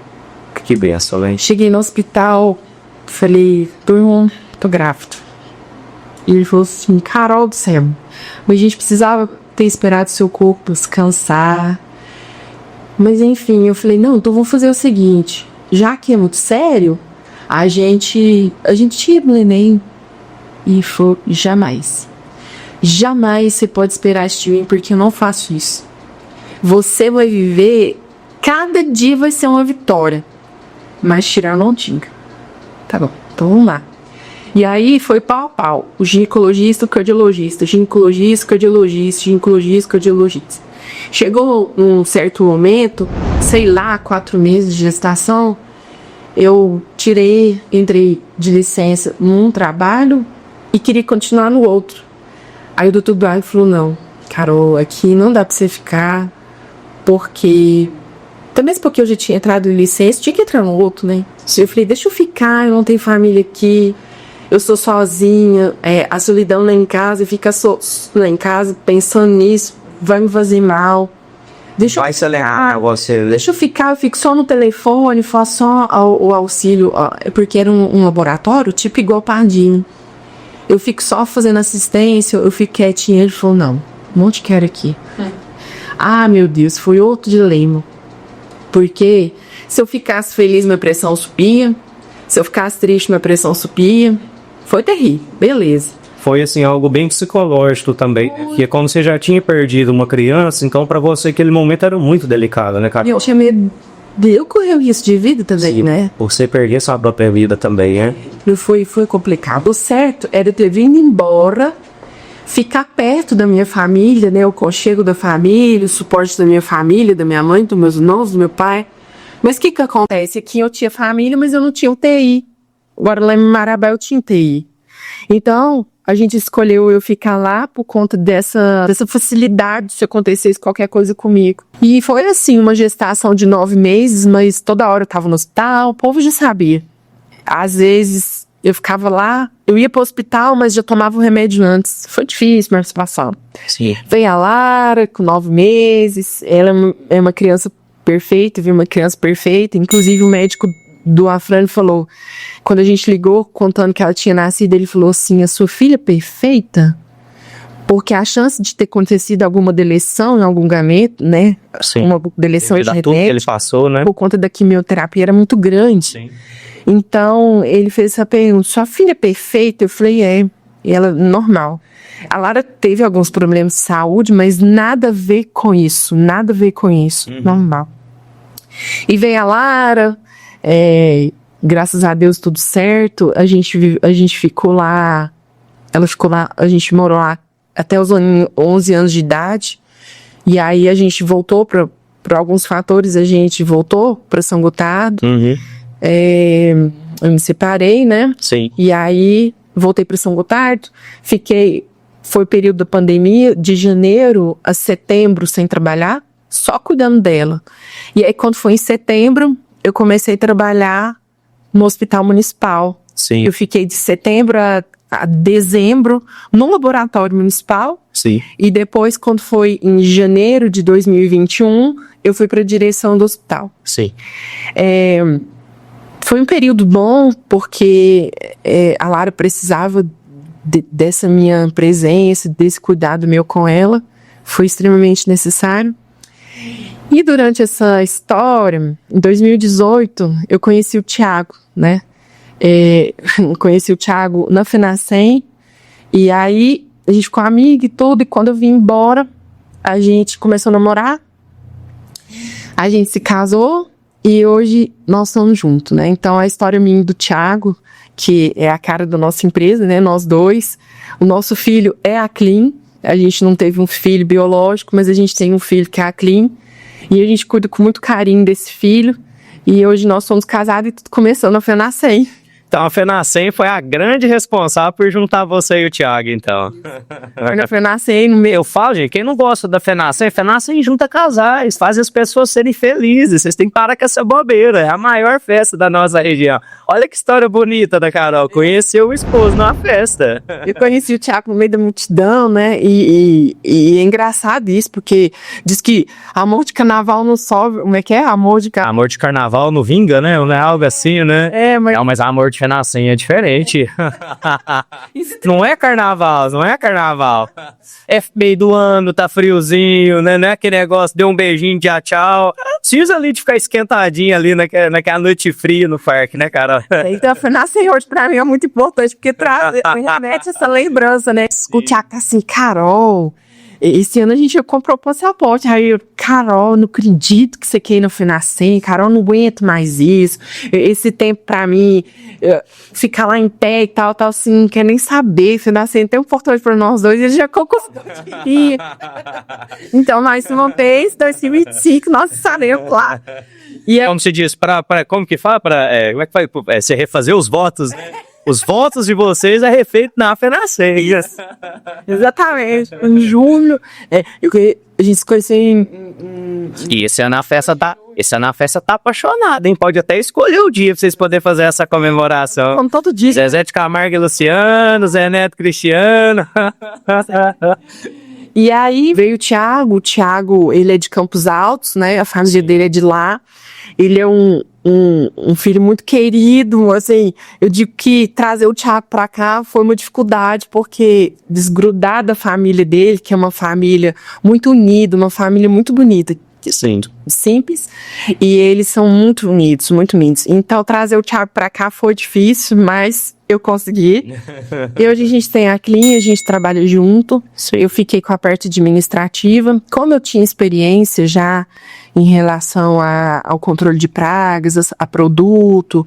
Que benção, hein? Cheguei no hospital, falei, tô grávida. E ele falou assim, Carol do céu, mas a gente precisava ter esperado seu corpo descansar. Mas enfim, eu falei, não, então vamos fazer o seguinte, já que é muito sério, a gente tira o neném. E foi, jamais você pode esperar isso de mim, porque eu não faço isso. Você vai viver, cada dia vai ser uma vitória, mas tirar eu não tinha. Tá bom, então vamos lá. E aí foi pau a pau, o ginecologista, o cardiologista, cardiologista. Chegou um certo momento, sei lá, 4 meses de gestação, eu entrei de licença num trabalho e queria continuar no outro. Aí o doutor Brian falou, não, Carol, aqui não dá pra você ficar, porque Também porque eu já tinha entrado em licença, tinha que entrar no outro, né? Eu falei, deixa eu ficar, eu não tenho família aqui, eu sou sozinha, a solidão lá em casa, ficar lá em casa pensando nisso, vai me fazer mal. Deixa Vai acelerar você. Deixa eu ficar, eu fico só no telefone, faço só o auxílio, porque era um laboratório, tipo igual Pardinho. Eu fico só fazendo assistência, eu fico quietinha. Ele falou, não te quero aqui. Ah, meu Deus, foi outro dilema. Porque se eu ficasse feliz, minha pressão subia. Se eu ficasse triste, minha pressão subia. Foi terrível, beleza. Foi, assim, algo bem psicológico também, porque como você já tinha perdido uma criança, então pra você aquele momento era muito delicado, né, cara? Eu tinha medo de eu correr o risco de vida também, Sim, né? você perder sua própria vida também, né? Foi complicado. O certo era eu ter vindo embora, ficar perto da minha família, né? O conchego da família, o suporte da minha família, da minha mãe, dos meus irmãos, do meu pai. Mas o que acontece? Aqui eu tinha família, mas eu não tinha UTI. Agora lá em Marabá eu tinha UTI. Então, a gente escolheu eu ficar lá por conta dessa facilidade se acontecesse qualquer coisa comigo. E foi assim, uma gestação de 9 meses, mas toda hora eu tava no hospital, o povo já sabia. Às vezes eu ficava lá, eu ia pro hospital, mas já tomava o remédio antes. Foi difícil minha situação. Sim. Veio a Lara, com 9 meses, ela é uma criança perfeita, viu uma criança perfeita, inclusive o médico do Afrânio falou, quando a gente ligou contando que ela tinha nascido, ele falou assim, a sua filha é perfeita? Porque a chance de ter acontecido alguma deleção em algum gamete, né? Sim. Uma deleção Tudo que ele passou, né? por conta da quimioterapia era muito grande. Sim. Então, ele fez essa pergunta, sua filha é perfeita? Eu falei, é. E ela, normal. A Lara teve alguns problemas de saúde, mas nada a ver com isso. Nada a ver com isso. Normal. E veio a Lara, graças a Deus tudo certo. A gente ficou lá, ela ficou lá, a gente morou lá até os 11 anos de idade. E aí a gente voltou por alguns fatores, a gente voltou para São Gotardo. Eu me separei, né? Sim. E aí voltei para São Gotardo, foi o período da pandemia, de janeiro a setembro sem trabalhar, só cuidando dela. E aí quando foi em setembro, eu comecei a trabalhar no hospital municipal. Sim. Eu fiquei de setembro a dezembro no laboratório municipal. Sim. E depois, quando foi em janeiro de 2021, eu fui para a direção do hospital. Sim. Foi um período bom, porque a Lara precisava dessa minha presença, desse cuidado meu com ela. Foi extremamente necessário. E durante essa história, em 2018, eu conheci o Thiago, né? Conheci o Thiago na FENASCEM, e aí a gente ficou amiga e tudo, e quando eu vim embora, a gente começou a namorar, a gente se casou, e hoje nós estamos juntos, né? Então a história minha e do Thiago, que é a cara da nossa empresa, né? Nós dois, o nosso filho é a Clean, a gente não teve um filho biológico, mas a gente tem um filho que é a Clean, e a gente cuida com muito carinho desse filho, e hoje nós somos casados e tudo começou na FENASCEM. Então a FENASCEM foi a grande responsável por juntar você e o Thiago, então. Na FENASCEM, no meu. Eu falo, gente, quem não gosta da FENASCEM junta casais, faz as pessoas serem felizes. Vocês têm que parar com essa bobeira. É a maior festa da nossa região. Olha que história bonita da Carol. Conheceu o esposo numa festa. Eu conheci o Thiago no meio da multidão, né? E é engraçado isso, porque diz que amor de carnaval não sobe. Como é que é? Amor de carnaval não vinga, né? Não é algo assim, né? mas. Não, mas amor de FENASCEM é diferente. Não é carnaval, não é carnaval. É meio do ano, tá friozinho, né? Não é aquele negócio, deu um beijinho, tchau. Precisa ali de ficar esquentadinho ali naquela noite fria no parque, né, Carol? Então, a FENASCEM hoje pra mim é muito importante, porque remete essa lembrança, né? O Thiago tá assim, Carol, esse ano a gente comprou o passaporte. Aí eu, Carol, não acredito que você quer ir no FENASCEM, Carol, não aguento mais isso. Esse tempo pra mim, ficar lá em pé e tal, assim, não quer nem saber. FENASCEM é tão importante pra nós dois, ele já conseguiu ir. Então, mais uma vez, 2025, nós estaremos lá. Como se diz, como que fala? Como é que vai? Você refazer os votos, né? Os votos de vocês é refeito na FENASCEM. Exatamente. Em julho. A gente se conheceu em E esse ano a festa tá apaixonada, hein? Pode até escolher o dia pra vocês poderem fazer essa comemoração. Como todo dia. Zezé de Camargo e Luciano, Zé Neto Cristiano. E aí veio o Thiago, ele é de Campos Altos, né? A família dele é de lá. Ele é um filho muito querido, assim, eu digo que trazer o Thiago pra cá foi uma dificuldade, porque desgrudar da família dele, que é uma família muito unida, uma família muito bonita. Sim. Simples, e eles são muito unidos, muito unidos. Então, trazer o Thiago pra cá foi difícil, mas eu consegui. E hoje a gente tem a clínica, a gente trabalha junto. Eu fiquei com a parte administrativa. Como eu tinha experiência já em relação ao controle de pragas, a produto,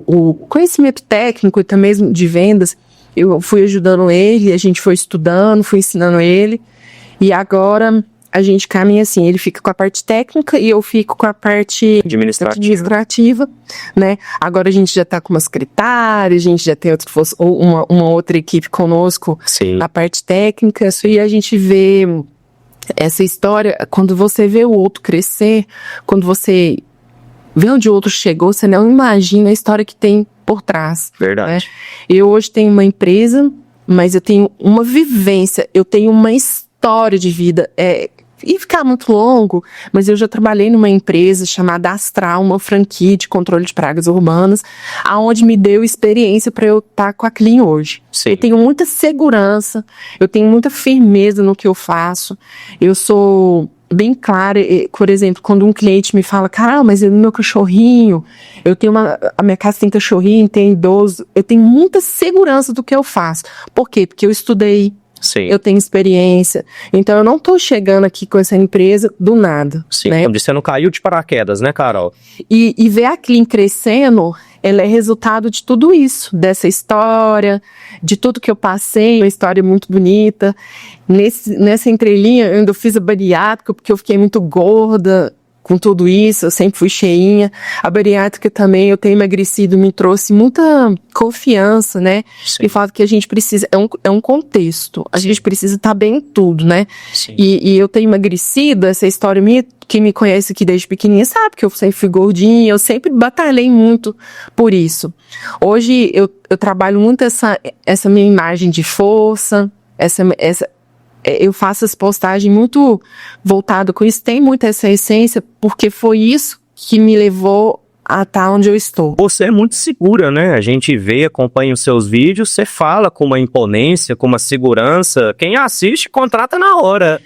o conhecimento técnico e também de vendas, eu fui ajudando ele, a gente foi estudando, fui ensinando ele. E agora a gente caminha assim, ele fica com a parte técnica e eu fico com a parte administrativa, né? Agora a gente já tá com uma secretária, a gente já tem uma outra equipe conosco. Sim. Na parte técnica, e a gente vê essa história, quando você vê o outro crescer, quando você vê onde o outro chegou, você não imagina a história que tem por trás. Verdade. Né? Eu hoje tenho uma empresa, mas eu tenho uma vivência, eu tenho uma história de vida, e ficar muito longo, mas eu já trabalhei numa empresa chamada Astral, uma franquia de controle de pragas urbanas, aonde me deu experiência para eu estar com a Clean hoje. Sim. Eu tenho muita segurança, eu tenho muita firmeza no que eu faço, eu sou bem clara, por exemplo, quando um cliente me fala, cara, mas no meu cachorrinho, a minha casa tem cachorrinho, tem idoso, eu tenho muita segurança do que eu faço. Por quê? Porque eu estudei, Sim. eu tenho experiência, então eu não tô chegando aqui com essa empresa do nada. Sim, né? como disse, você não caiu de paraquedas, né, Carol? E ver a Clean crescendo, ela é resultado de tudo isso, dessa história, de tudo que eu passei, uma história muito bonita. Nessa entrelinha, eu ainda fiz a bariátrica, porque eu fiquei muito gorda com tudo isso, eu sempre fui cheinha. A bariátrica também, eu tenho emagrecido, me trouxe muita confiança, né? Sim. E falo que a gente precisa, é um contexto, a gente precisa estar bem em tudo, né? Sim. E eu tenho emagrecido, essa história minha, quem me conhece aqui desde pequenininha sabe que eu sempre fui gordinha, eu sempre batalhei muito por isso. Hoje eu trabalho muito essa minha imagem de força, eu faço as postagens muito voltado com isso, tem muito essa essência, porque foi isso que me levou a estar onde eu estou. Você é muito segura, né? A gente vê, acompanha os seus vídeos, você fala com uma imponência, com uma segurança. Quem assiste, contrata na hora.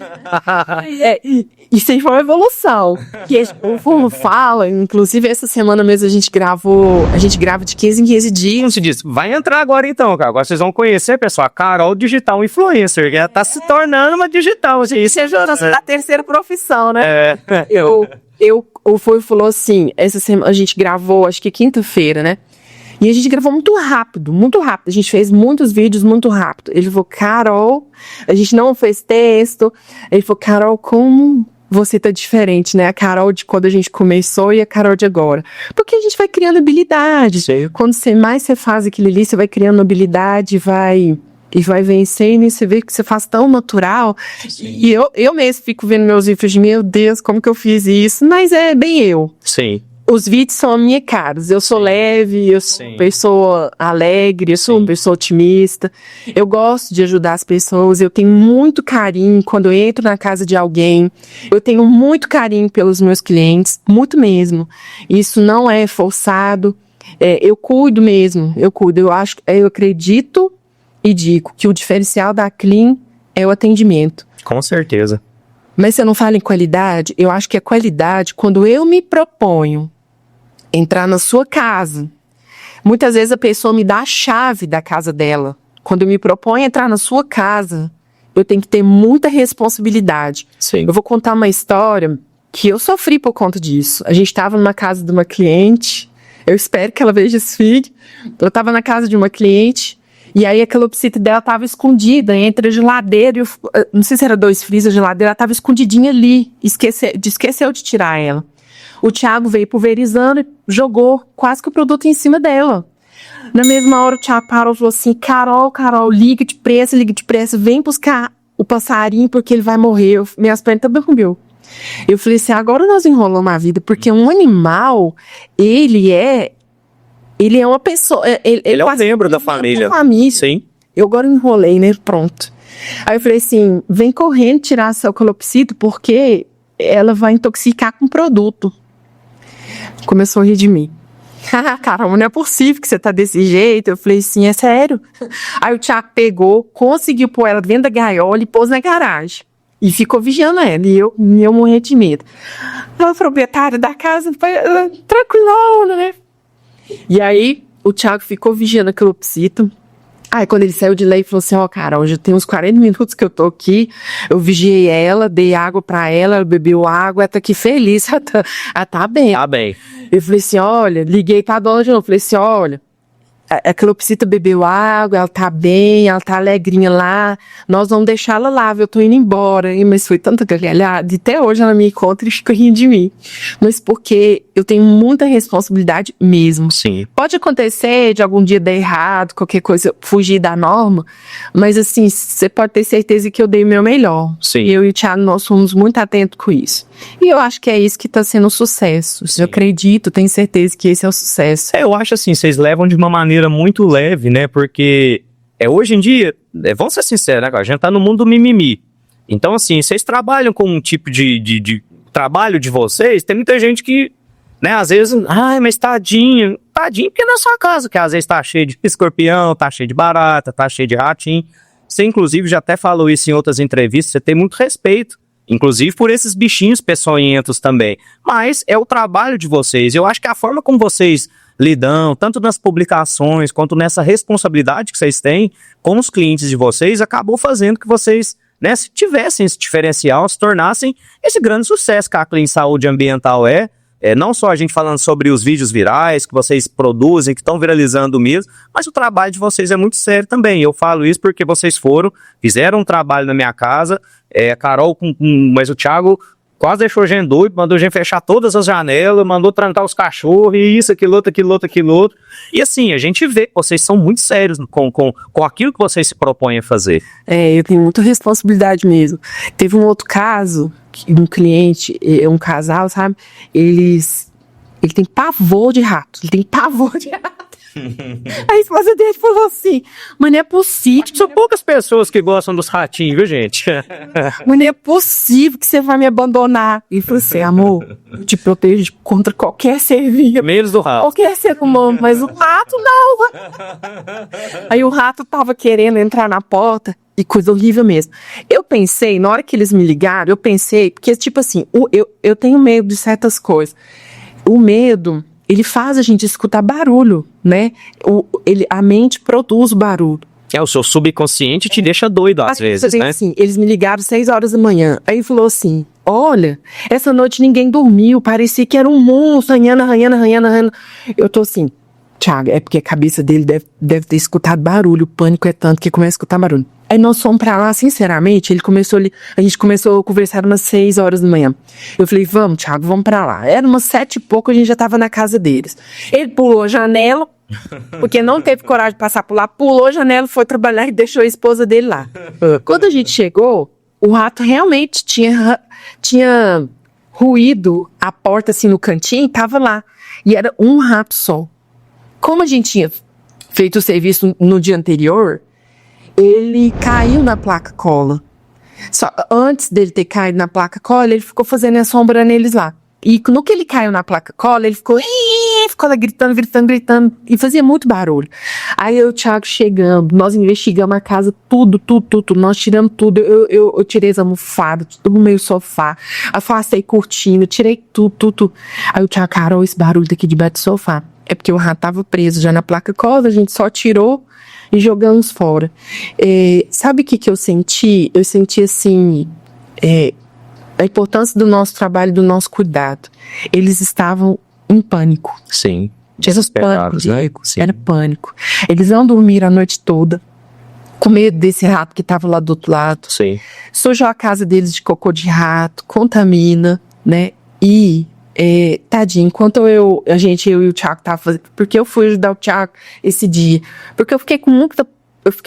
Isso aí foi uma evolução. Que o povo fala, inclusive essa semana mesmo a gente grava de 15 em 15 dias. Como se diz, vai entrar agora então, cara. Agora vocês vão conhecer, pessoal, a Carol Digital Influencer, que ela tá se tornando uma digital. Isso é a terceira profissão, né? É. O Foi falou assim, essa semana a gente gravou, acho que quinta-feira, né? E a gente gravou muito rápido, muito rápido. A gente fez muitos vídeos muito rápido. Ele falou, Carol, a gente não fez texto. Ele falou, Carol, como você tá diferente, né? A Carol de quando a gente começou e a Carol de agora. Porque a gente vai criando habilidade. Sim. Quando você faz aquilo ali, você vai criando habilidade, vai vencendo e você vê que você faz tão natural. Sim. E eu mesmo fico vendo meus vídeos de, meu Deus, como que eu fiz isso? Mas é bem eu. Sim. Os vídeos são a minha cara. Eu sou leve, eu sou uma pessoa alegre, eu sou uma pessoa otimista. Eu gosto de ajudar as pessoas, eu tenho muito carinho quando eu entro na casa de alguém. Eu tenho muito carinho pelos meus clientes, muito mesmo. Isso não é forçado. Eu cuido mesmo, eu cuido. Eu acredito e digo que o diferencial da Clean é o atendimento. Com certeza. Mas você não fala em qualidade? Eu acho que a qualidade, quando eu me proponho entrar na sua casa, muitas vezes a pessoa me dá a chave da casa dela. Quando eu me proponho entrar na sua casa, eu tenho que ter muita responsabilidade. Sim. Eu vou contar uma história que eu sofri por conta disso. A gente estava numa casa de uma cliente, eu espero que ela veja esse vídeo. Eu estava na casa de uma cliente, e aí a calopsita dela estava escondida entre a geladeira, não sei se era 2 freezer, a geladeira, ela estava escondidinha ali, esqueceu de tirar ela. O Thiago veio pulverizando e jogou quase que o produto em cima dela. Na mesma hora o Thiago parou e falou assim, Carol, liga depressa, vem buscar o passarinho porque ele vai morrer. Minhas pernas também comeu. Eu falei assim, agora nós enrolamos a vida, porque um animal, ele é uma pessoa... Ele é um membro da família. Sim. Eu agora enrolei, né? Pronto. Aí eu falei assim, vem correndo tirar seu calopsita, porque ela vai intoxicar com o produto. Começou a rir de mim. Caramba, não é possível que você tá desse jeito. Eu falei assim, é sério? Aí o Thiago pegou, conseguiu pôr ela dentro da gaiola e pôs na garagem. E ficou vigiando ela, e eu morri de medo. A proprietária da casa, tranquilona, né? E aí, o Thiago ficou vigiando a calopsita. Aí, quando ele saiu de lá, ele falou assim, cara, hoje tem uns 40 minutos que eu tô aqui, eu vigiei ela, dei água pra ela, ela bebeu água, ela tá aqui feliz, ela tá bem. Tá bem. Eu falei assim, olha, liguei pra dona de novo, falei assim, olha, a calopsita bebeu água, ela tá bem, ela tá alegrinha lá, nós vamos deixar ela lá, eu tô indo embora. Mas foi tanta gargalhada, e até hoje ela me encontra e fica rindo de mim. Mas porque eu tenho muita responsabilidade mesmo. Sim. Pode acontecer de algum dia dar errado, qualquer coisa, fugir da norma, mas assim, você pode ter certeza que eu dei o meu melhor. Sim. Eu e o Thiago, nós fomos muito atentos com isso. E eu acho que é isso que tá sendo um sucesso. Sim. Eu acredito, tenho certeza que esse é o sucesso. Eu acho assim, vocês levam de uma maneira muito leve, né? Porque hoje em dia, vamos ser sinceros, né, cara? A gente tá no mundo do mimimi. Então, assim, vocês trabalham com um tipo de trabalho de vocês, tem muita gente que, né, às vezes, mas tadinho porque é na sua casa, que às vezes tá cheio de escorpião, tá cheio de barata, tá cheio de ratinho. Você, inclusive, já até falou isso em outras entrevistas, você tem muito respeito, inclusive por esses bichinhos peçonhentos também. Mas é o trabalho de vocês. Eu acho que a forma como vocês lidam, tanto nas publicações, quanto nessa responsabilidade que vocês têm com os clientes de vocês, acabou fazendo que vocês, né, se tivessem esse diferencial, se tornassem esse grande sucesso que a Clean Saúde Ambiental é. Não só a gente falando sobre os vídeos virais que vocês produzem, que estão viralizando mesmo, mas o trabalho de vocês é muito sério também. Eu falo isso porque vocês fizeram um trabalho na minha casa, a Carol, mas o Thiago quase deixou a gente doido, mandou a gente fechar todas as janelas, mandou trancar os cachorros, e isso, aquilo outro. E assim, a gente vê que vocês são muito sérios com aquilo que vocês se propõem a fazer. Eu tenho muita responsabilidade mesmo. Teve um outro caso, um cliente, um casal, sabe? Ele tem pavor de rato. A esposa dele falou assim, mas não é possível. São poucas pessoas que gostam dos ratinhos, viu, gente? Mas não é possível que você vai me abandonar. E falou assim, amor, eu te protejo contra qualquer ser vivo. Menos do rato. Qualquer ser humano, mas o rato não. Aí o rato tava querendo entrar na porta. E coisa horrível mesmo. Eu pensei, na hora que eles me ligaram, porque tipo assim, eu tenho medo de certas coisas. O medo, ele faz a gente escutar barulho, né? A mente produz barulho. O seu subconsciente te deixa doido às vezes, né? Assim, eles me ligaram 6 horas da manhã. Aí falou assim, olha, essa noite ninguém dormiu, parecia que era um monstro, arranhando. Eu tô assim, Thiago, é porque a cabeça dele deve ter escutado barulho, o pânico é tanto que começa a escutar barulho. Aí nós fomos pra lá, sinceramente, a gente começou a conversar umas 6 horas da manhã. Eu falei, vamos, Thiago, vamos pra lá. Era umas 7 e pouco, a gente já tava na casa deles. Ele pulou a janela, porque não teve coragem de passar por lá, pulou a janela, foi trabalhar e deixou a esposa dele lá. Quando a gente chegou, o rato realmente tinha ruído a porta assim no cantinho e tava lá. E era um rato só. Como a gente tinha feito o serviço no dia anterior, ele caiu na placa cola. Só antes dele ter caído na placa cola, ele ficou fazendo a sombra neles lá. E no que ele caiu na placa cola, ele ficou lá gritando, e fazia muito barulho. Aí eu e o Thiago chegando, nós investigamos a casa, tudo, nós tiramos tudo. Eu tirei as almofadas, tudo no meio sofá, afastei cortina, tirei tudo. Aí o Thiago, Carol, esse barulho daqui debaixo do sofá. É porque o rato tava preso já na placa cola, a gente só tirou e jogamos fora. Sabe o que eu senti? Eu senti assim, a importância do nosso trabalho, do nosso cuidado. Eles estavam em pânico. Sim. Jesus, pânico, né? Diego. Era pânico. Eles não dormiram a noite toda, com medo desse rato que tava lá do outro lado. Sim. Sujou a casa deles de cocô de rato, contamina, né? E tadinho, enquanto eu e o Thiago tava fazendo, porque eu fui ajudar o Thiago esse dia, porque eu fiquei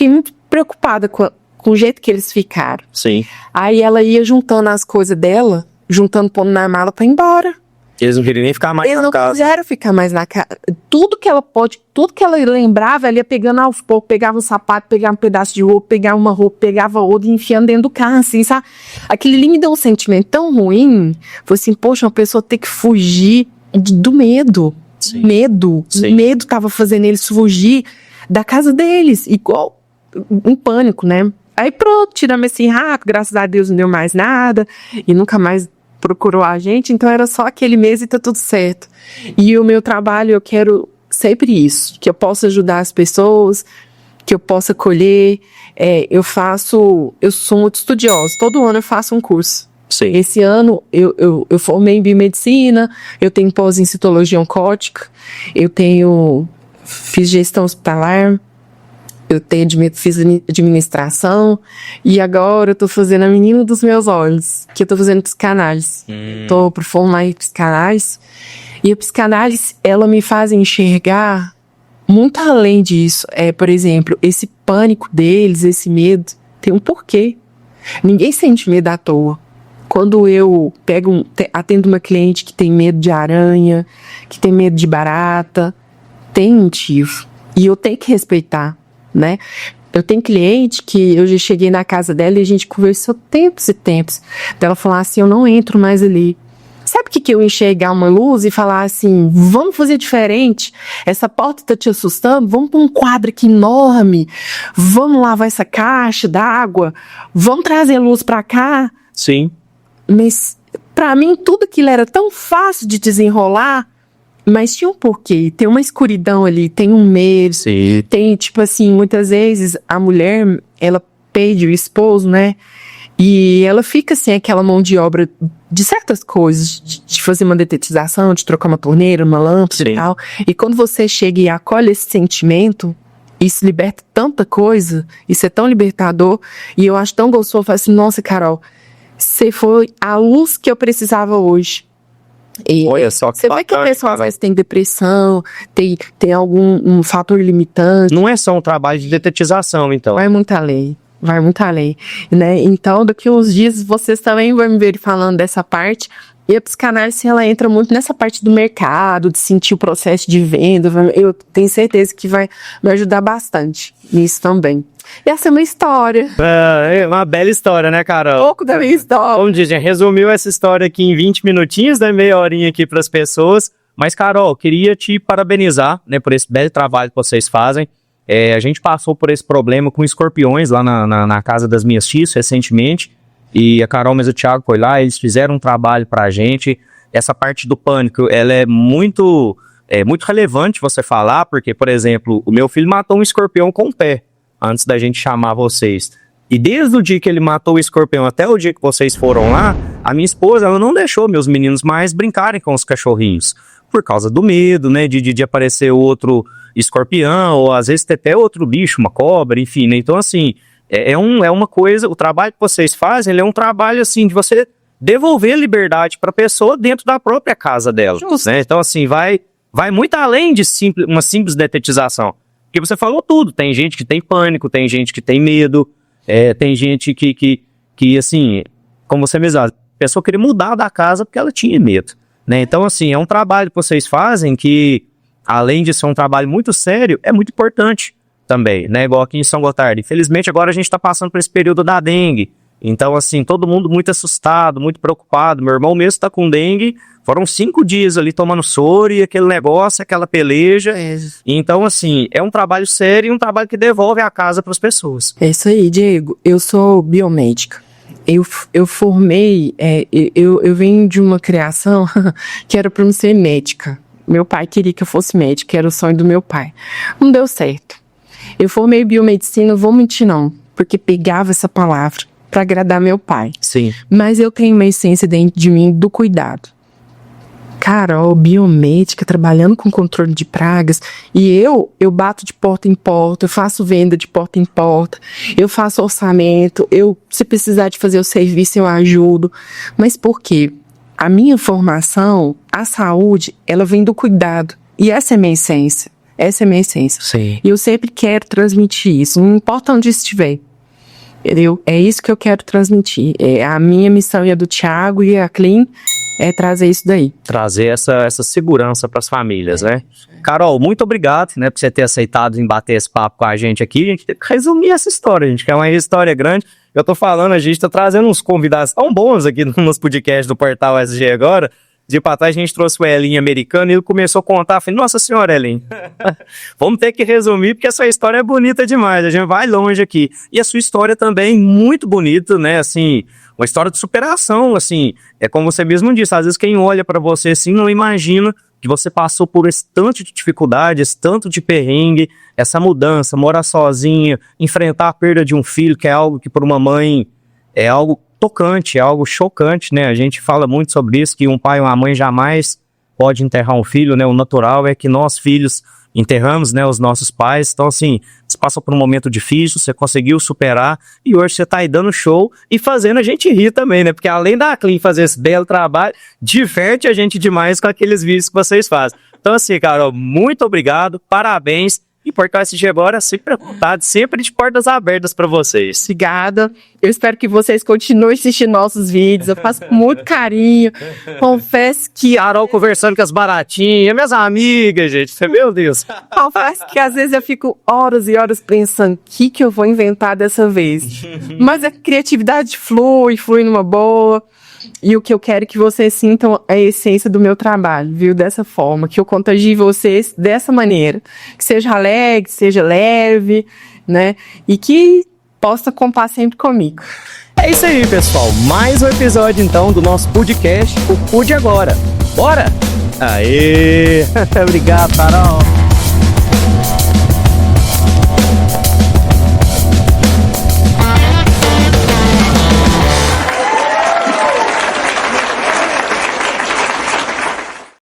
muito preocupada com o jeito que eles ficaram. Sim. Aí ela ia juntando as coisas dela juntando, pondo na mala pra ir embora. Eles não queriam nem ficar mais Eles na não casa. quiseram ficar mais na casa. Tudo que ela lembrava, ela ia pegando aos poucos, pegava um sapato, pegava um pedaço de roupa, pegava uma roupa, pegava outra e enfiando dentro do carro, assim, sabe? Aquele ali me deu um sentimento tão ruim. Foi assim, poxa, uma pessoa ter que fugir do medo. Sim. Medo. Sim. O medo tava fazendo eles fugir da casa deles, igual um pânico, né? Aí pronto, tiramos esse rato, graças a Deus não deu mais nada, e nunca mais procurou a gente, então era só aquele mês e tá tudo certo. E o meu trabalho, eu quero sempre isso, que eu possa ajudar as pessoas, que eu possa colher. Eu sou muito estudiosa, todo ano eu faço um curso. Sim. Esse ano eu formei em biomedicina, eu tenho pós em citologia oncótica, fiz gestão hospitalar, fiz administração, e agora eu tô fazendo a menina dos meus olhos, que eu tô fazendo psicanálise. Tô por formar em psicanálise, e a psicanálise, ela me faz enxergar muito além disso. Por exemplo, esse pânico deles, esse medo, tem um porquê. Ninguém sente medo à toa. Quando eu atendo uma cliente que tem medo de aranha, que tem medo de barata, tem motivo. E eu tenho que respeitar, né? Eu tenho cliente que eu já cheguei na casa dela e a gente conversou tempos e tempos. Ela falou assim, eu não entro mais ali. Sabe o que eu enxergar uma luz e falar assim, vamos fazer diferente? Essa porta tá te assustando? Vamos pôr um quadro aqui enorme? Vamos lavar essa caixa d'água? Vamos trazer luz pra cá? Sim. Mas, pra mim, tudo aquilo era tão fácil de desenrolar, mas tinha um porquê. Tem uma escuridão ali, tem um medo. Sim. Tem, tipo assim, muitas vezes a mulher, ela perde o esposo, né? E ela fica sem aquela mão de obra de certas coisas, de fazer uma detetização, de trocar uma torneira, uma lâmpada. Sim. E tal. E quando você chega e acolhe esse sentimento, isso liberta tanta coisa, isso é tão libertador, e eu acho tão gostoso. Eu falo assim, nossa, Carol, você foi a luz que eu precisava hoje. E Olha só que você vê que a bacana. pessoa às vezes tem depressão, tem algum fator limitante. Não é só um trabalho de detetização, então. Vai muito além, né? Então, daqui a uns dias, vocês também vão me ver falando dessa parte. E a psicanálise, ela entra muito nessa parte do mercado, de sentir o processo de venda. Eu tenho certeza que vai me ajudar bastante nisso também. E essa é uma história. É uma bela história, né, Um Carol? pouco da minha história. Como dizem, resumiu essa história aqui em 20 minutinhos, né? Meia horinha aqui para as pessoas. Mas, Carol, queria te parabenizar, né, por esse belo trabalho que vocês fazem. A gente passou por esse problema com escorpiões lá na casa das minhas tias recentemente. E a Carol, mas o Thiago foi lá, eles fizeram um trabalho pra gente. Essa parte do pânico, ela é muito relevante você falar, porque, por exemplo, o meu filho matou um escorpião com o pé, antes da gente chamar vocês. E desde o dia que ele matou o escorpião até o dia que vocês foram lá, a minha esposa, ela não deixou meus meninos mais brincarem com os cachorrinhos, por causa do medo, né, de aparecer outro escorpião, ou às vezes até outro bicho, uma cobra, enfim, né? Então, assim, é uma coisa, o trabalho que vocês fazem, ele é um trabalho, assim, de você devolver liberdade para a pessoa dentro da própria casa dela, né? Então, assim, vai muito além de uma simples detetização. Porque você falou tudo, tem gente que tem pânico, tem gente que tem medo, tem gente que assim, como você mesmo, a pessoa queria mudar da casa porque ela tinha medo, né? Então, assim, é um trabalho que vocês fazem que, além de ser um trabalho muito sério, é muito importante também, né? Igual aqui em São Gotardo. Infelizmente, agora a gente tá passando por esse período da dengue. Então, assim, todo mundo muito assustado, muito preocupado. Meu irmão mesmo tá com dengue. Foram 5 dias ali tomando soro e aquele negócio, aquela peleja. Então, assim, é um trabalho sério e um trabalho que devolve a casa para as pessoas. É isso aí, Diego. Eu sou biomédica. Eu formei, eu venho de uma criação que era para eu ser médica. Meu pai queria que eu fosse médica, era o sonho do meu pai. Não deu certo. Eu formei biomedicina, não vou mentir não, porque pegava essa palavra para agradar meu pai. Sim. Mas eu tenho uma essência dentro de mim do cuidado. Carol, biomédica, trabalhando com controle de pragas, e eu bato de porta em porta, eu faço venda de porta em porta, eu faço orçamento, se precisar de fazer o serviço, eu ajudo. Mas por quê? A minha formação, a saúde, ela vem do cuidado. E essa é a minha essência. Essa é a minha essência. Sim. E eu sempre quero transmitir isso, não importa onde estiver. Entendeu? É isso que eu quero transmitir. É a minha missão e a do Thiago e a Clean é trazer isso daí. Trazer essa segurança para as famílias, né? Carol, muito obrigado, né, por você ter aceitado em bater esse papo com a gente aqui. A gente tem que resumir essa história, a gente quer uma história grande. Eu tô falando, a gente tá trazendo uns convidados tão bons aqui nos podcasts do Portal SG agora. De pra trás a gente trouxe o Elinho americano e ele começou a contar. Eu falei, nossa senhora, Elinho, vamos ter que resumir porque essa história é bonita demais, a gente vai longe aqui. E a sua história também muito bonita, né, assim, uma história de superação, assim, é como você mesmo disse, às vezes quem olha pra você assim não imagina que você passou por esse tanto de dificuldade, esse tanto de perrengue, essa mudança, morar sozinha, enfrentar a perda de um filho, que é algo que para uma mãe é algo tocante, é algo chocante, né? A gente fala muito sobre isso, que um pai ou uma mãe jamais pode enterrar um filho, né? O natural é que nós, filhos, enterramos, né, os nossos pais. Então, assim, você passou por um momento difícil, você conseguiu superar, e hoje você tá aí dando show e fazendo a gente rir também, né? Porque além da Clean fazer esse belo trabalho, diverte a gente demais com aqueles vídeos que vocês fazem. Então, assim, Carol, muito obrigado, parabéns. E Portal SG agora sempre vontade, sempre de portas abertas para vocês. Obrigada. Eu espero que vocês continuem assistindo nossos vídeos. Eu faço com muito carinho. Confesso que... Carol conversando com as baratinhas, minhas amigas, gente. Meu Deus. Confesso que às vezes eu fico horas e horas pensando o que eu vou inventar dessa vez. Mas a criatividade flui numa boa. E o que eu quero é que vocês sintam a essência do meu trabalho, viu? Dessa forma, que eu contagie vocês dessa maneira. Que seja alegre, que seja leve, né? E que possa contar sempre comigo. É isso aí, pessoal. Mais um episódio, então, do nosso podcast, o Pude Agora. Bora? Aê! Obrigado, Carol.